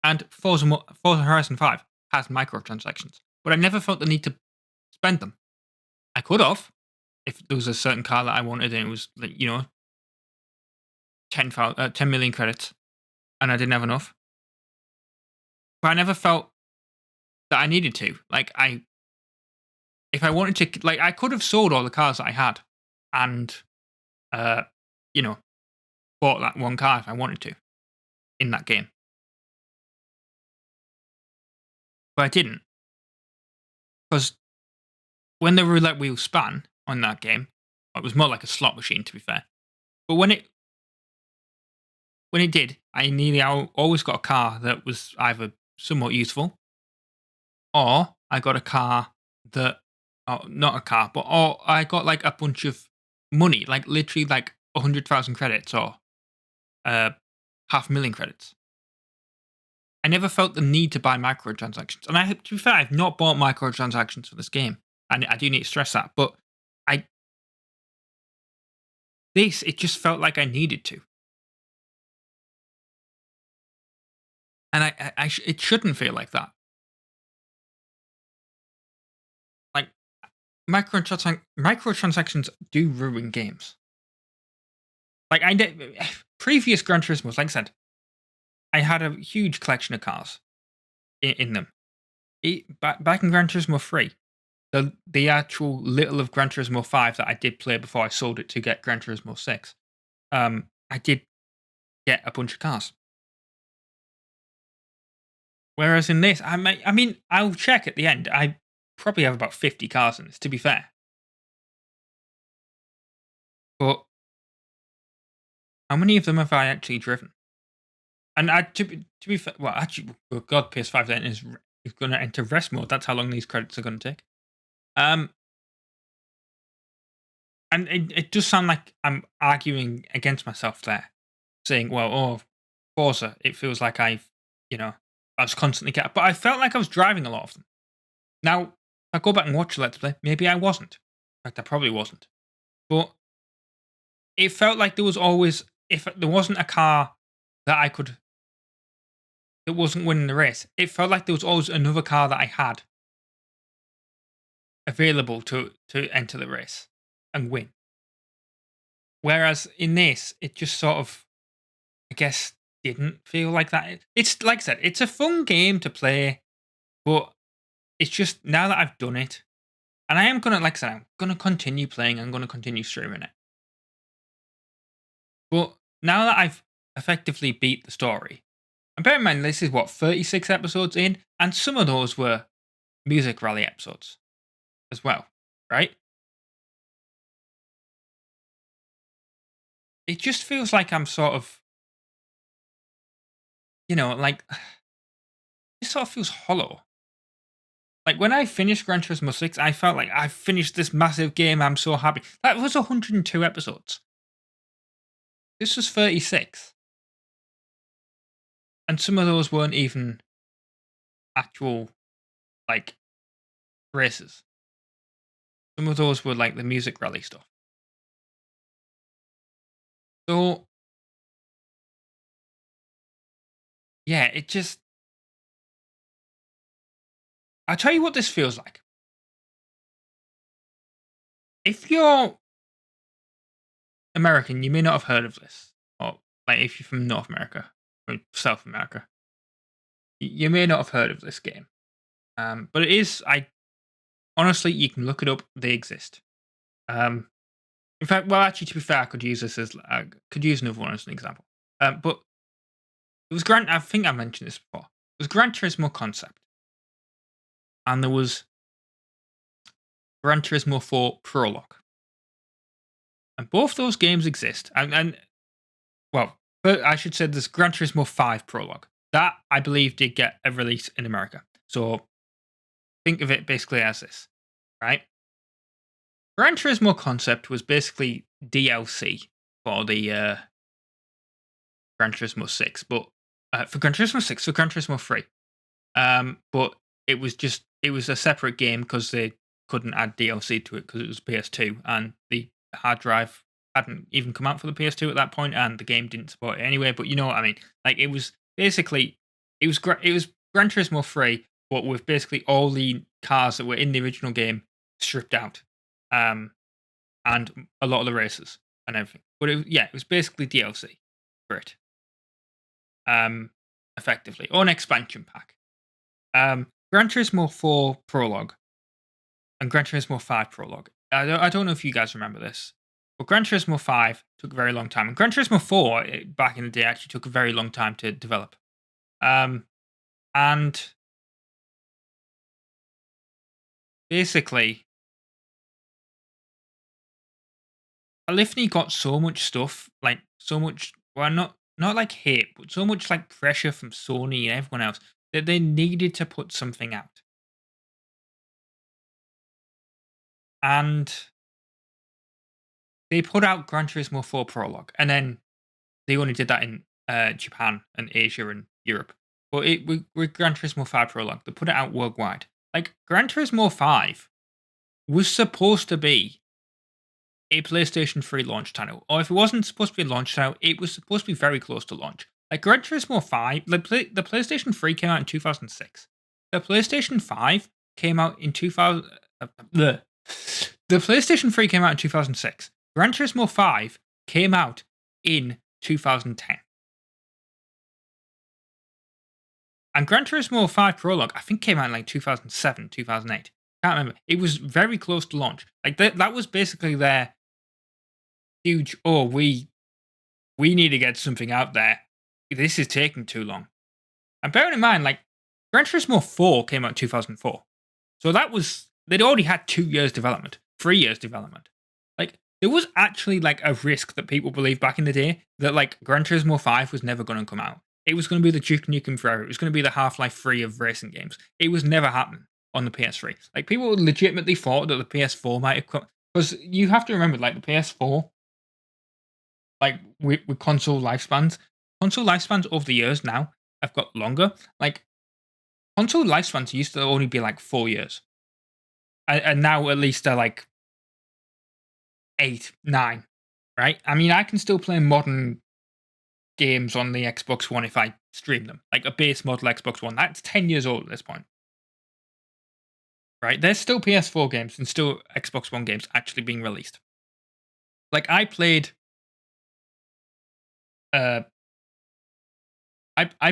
And Forza Horizon 5 has microtransactions, but I never felt the need to spend them. I could have if there was a certain car that I wanted and it was 10 million credits and I didn't have enough. But I never felt that I needed to. If I wanted to, I could have sold all the cars that I had and, uh, you know, bought that one car if I wanted to in that game. But I didn't. Because when the roulette wheel span on that game, it was more like a slot machine, to be fair. But when it did, I always got a car that was either somewhat useful, or I got a car that, not a car, or I got a bunch of money, literally 100,000 credits or 500,000 credits. I never felt the need to buy microtransactions. And to be fair, I've not bought microtransactions for this game. And I do need to stress that. But it just felt like I needed to. And it shouldn't feel like that. Like, microtransactions do ruin games. Previous Gran Turismos, like I said, I had a huge collection of cars in them. Back in Gran Turismo 3, the actual little of Gran Turismo 5 that I did play before I sold it to get Gran Turismo 6, I did get a bunch of cars. Whereas in this, I mean, I'll check at the end. I probably have about 50 cars in this, to be fair. But how many of them have I actually driven? And to be fair, well, actually, oh God, PS5 then is going to enter rest mode. That's how long these credits are going to take. Um, and it does sound like I'm arguing against myself there, saying, well, oh, Forza, it feels like I was constantly getting, but I felt like I was driving a lot of them. Now, if I go back and watch a Let's Play, maybe I wasn't. In fact, I probably wasn't. But it felt like there was always, if there wasn't a car that that wasn't winning the race, it felt like there was always another car that I had available to enter the race and win. Whereas in this, it just sort of, I guess, didn't feel like that. It's like I said, it's a fun game to play, but it's just now that I've done it, and I am gonna, like I said, I'm gonna continue playing. I'm gonna continue streaming it. But now that I've effectively beat the story, and bear in mind this is what 36 episodes in, and some of those were music rally episodes as well, right? It just feels like I'm sort of, like it sort of feels hollow. Like when I finished Gran Turismo 6, I felt like I finished this massive game. I'm so happy. That was 102 episodes. This was 36. And some of those weren't even actual, like, races. Some of those were like the music rally stuff. So, yeah, it just. I'll tell you what this feels like. If you're American, you may not have heard of this. Or, like, if you're from North America or South America, you may not have heard of this game. But it is, honestly, you can look it up. They exist. In fact, well, actually, to be fair, I could use this as could use another one as an example. But it was I think I mentioned this before. It was Gran Turismo Concept, and there was Gran Turismo 4 Prologue, and both those games exist. And well, but I should say there's Gran Turismo 5 Prologue that I believe did get a release in America. So think of it basically as this, right? Gran Turismo Concept was basically DLC for the Gran Turismo 6, but for Gran Turismo 6, for Gran Turismo 3. But it was a separate game because they couldn't add DLC to it because it was PS2 and the hard drive hadn't even come out for the PS2 at that point, and the game didn't support it anyway. But you know what I mean? Like it was basically it was Gran Turismo 3, but with basically all the cars that were in the original game stripped out, and a lot of the races and everything. But it was basically DLC for it, effectively, or an expansion pack. Gran Turismo 4 Prologue and Gran Turismo 5 Prologue. I don't know if you guys remember this, but Gran Turismo 5 took a very long time, and Gran Turismo 4 back in the day actually took a very long time to develop. And basically, Polyphony got so much stuff, like so much. Well, not like hate, but so much like pressure from Sony and everyone else that they needed to put something out. And they put out Gran Turismo 4 Prologue, and then they only did that in Japan and Asia and Europe. But with Gran Turismo 5 Prologue, they put it out worldwide. Like Gran Turismo 5 was supposed to be a PlayStation 3 launch title, or if it wasn't supposed to be a launch title, it was supposed to be very close to launch. Like Gran Turismo 5, the PlayStation 3 came out in 2006. The PlayStation 5 came out in 2000. The PlayStation 3 came out in 2006. Gran Turismo 5 came out in 2010. And Gran Turismo 5 Prologue, I think, came out in like 2007, 2008. Can't remember. It was very close to launch. Like that was basically their huge, we need to get something out there. This is taking too long. And bearing in mind, like, Gran Turismo 4 came out in 2004. So that was, they'd already had 2 years development, 3 years development. Like, there was actually like a risk that people believed back in the day that like Gran Turismo 5 was never going to come out. It was going to be the Duke Nukem Forever. It was going to be the Half-Life 3 of racing games. It was never happening on the PS3. Like, people legitimately thought that the PS4 might have come. Because you have to remember, like, the PS4, like, with console lifespans over the years now have got longer. Like, console lifespans used to only be like 4 years. And now at least they're like 8, 9, right? I mean, I can still play modern games on the Xbox One if I stream them. Like a base model Xbox One. That's 10 years old at this point. Right? There's still PS4 games and still Xbox One games actually being released. Like I played I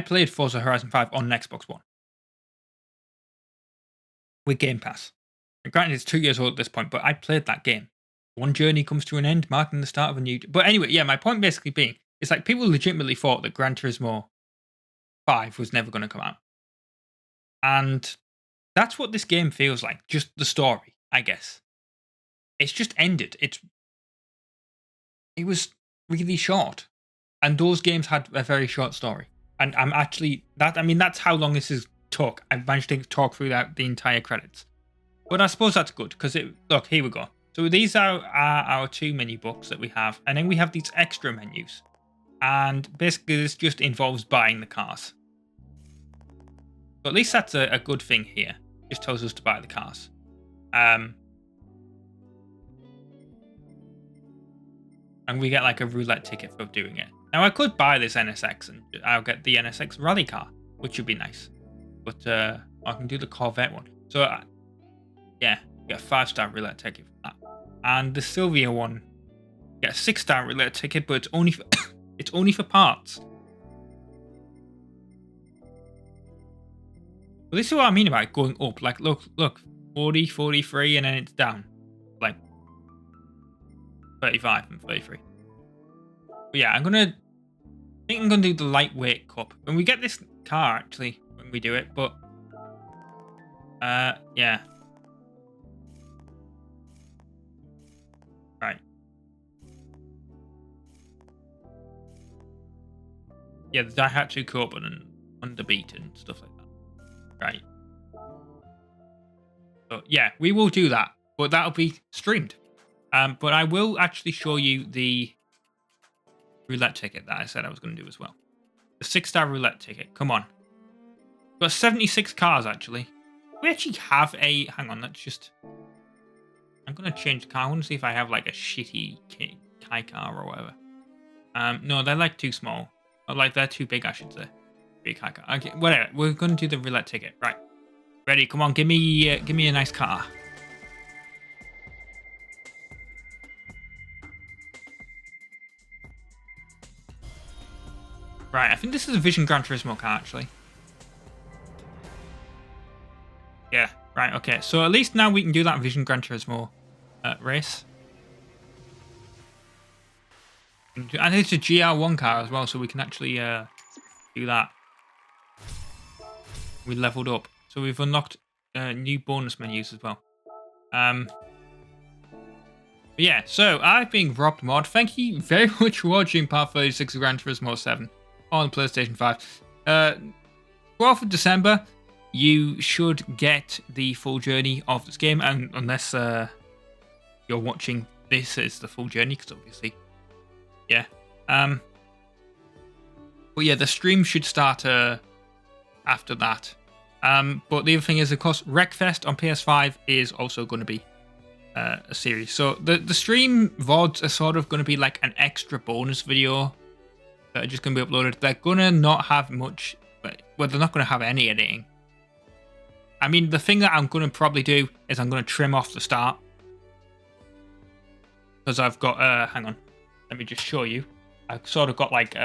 played Forza Horizon 5 on an Xbox One with Game Pass. And granted, it's 2 years old at this point, but I played that game. One journey comes to an end, marking the start of a new. But anyway, yeah, my point basically being, it's like people legitimately thought that Gran Turismo 5 was never going to come out. And that's what this game feels like. Just the story, I guess. It's just ended. It was really short. And those games had a very short story. And I'm actually, that's how long this is took. I managed to talk through the entire credits. But I suppose that's good, because look, here we go. So these are our 2 menu books that we have. And then we have these extra menus. And basically this just involves buying the cars. So at least that's a good thing here. Just tells us to buy the cars. And we get like a roulette ticket for doing it. Now I could buy this NSX and I'll get the NSX rally car, which would be nice. But I can do the Corvette one. So yeah, get a 5-star roulette ticket for that. And the Sylvia one, get a 6-star roulette ticket, but it's only for it's only for parts. Well, this is what I mean about going up. Like, look, 40, 43, and then it's down. Like, 35 and 33. But yeah, I think I'm gonna do the lightweight cup. And we get this car, actually, when we do it, but... yeah. Right. Yeah, the Daihatsu Cup and Underbeat and stuff like that. Right. So yeah, we will do that, but that'll be streamed. But I will actually show you the roulette ticket that I said I was going to do as well. The 6-star roulette ticket. Come on. We've got 76 cars actually. We actually have a. Hang on, let's just. I'm going to change the car. I want to see if I have like a shitty Kai car or whatever. No, they're like too small. Or like they're too big, I should say. Okay, whatever. We're going to do the roulette ticket. Right. Ready? Come on, give me a nice car. Right, I think this is a Vision Gran Turismo car, actually. Yeah, right, okay. So at least now we can do that Vision Gran Turismo race. And it's a GR1 car as well, so we can actually do that. We leveled up. So we've unlocked new bonus menus as well. But yeah, so I've been RobtheMod. Thank you very much for watching part 36 of Gran Turismo 7 on PlayStation 5. 12th of December, you should get the full journey of this game, and unless you're watching this as the full journey, because obviously, yeah. But yeah, the stream should start after that. But the other thing is, of course, Wreckfest on PS5 is also going to be a series. So the stream VODs are sort of going to be like an extra bonus video that are just going to be uploaded. They're going to not have much, well, they're not going to have any editing. I mean, the thing that I'm going to probably do is I'm going to trim off the start. Because I've got, hang on, let me just show you. I've sort of got like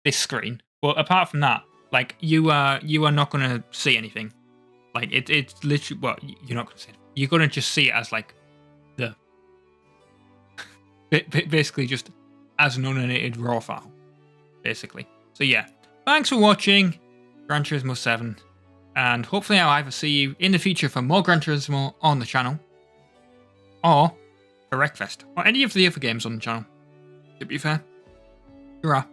this screen. But apart from that, like you are not going to see anything. Like it's literally, well, you're not going to see it. You're going to just see it as like the, basically just as an unedited raw file, basically. So yeah, thanks for watching. Gran Turismo 7. And hopefully I'll either see you in the future for more Gran Turismo on the channel, or for Wreckfest, or any of the other games on the channel. To be fair. Hurrah.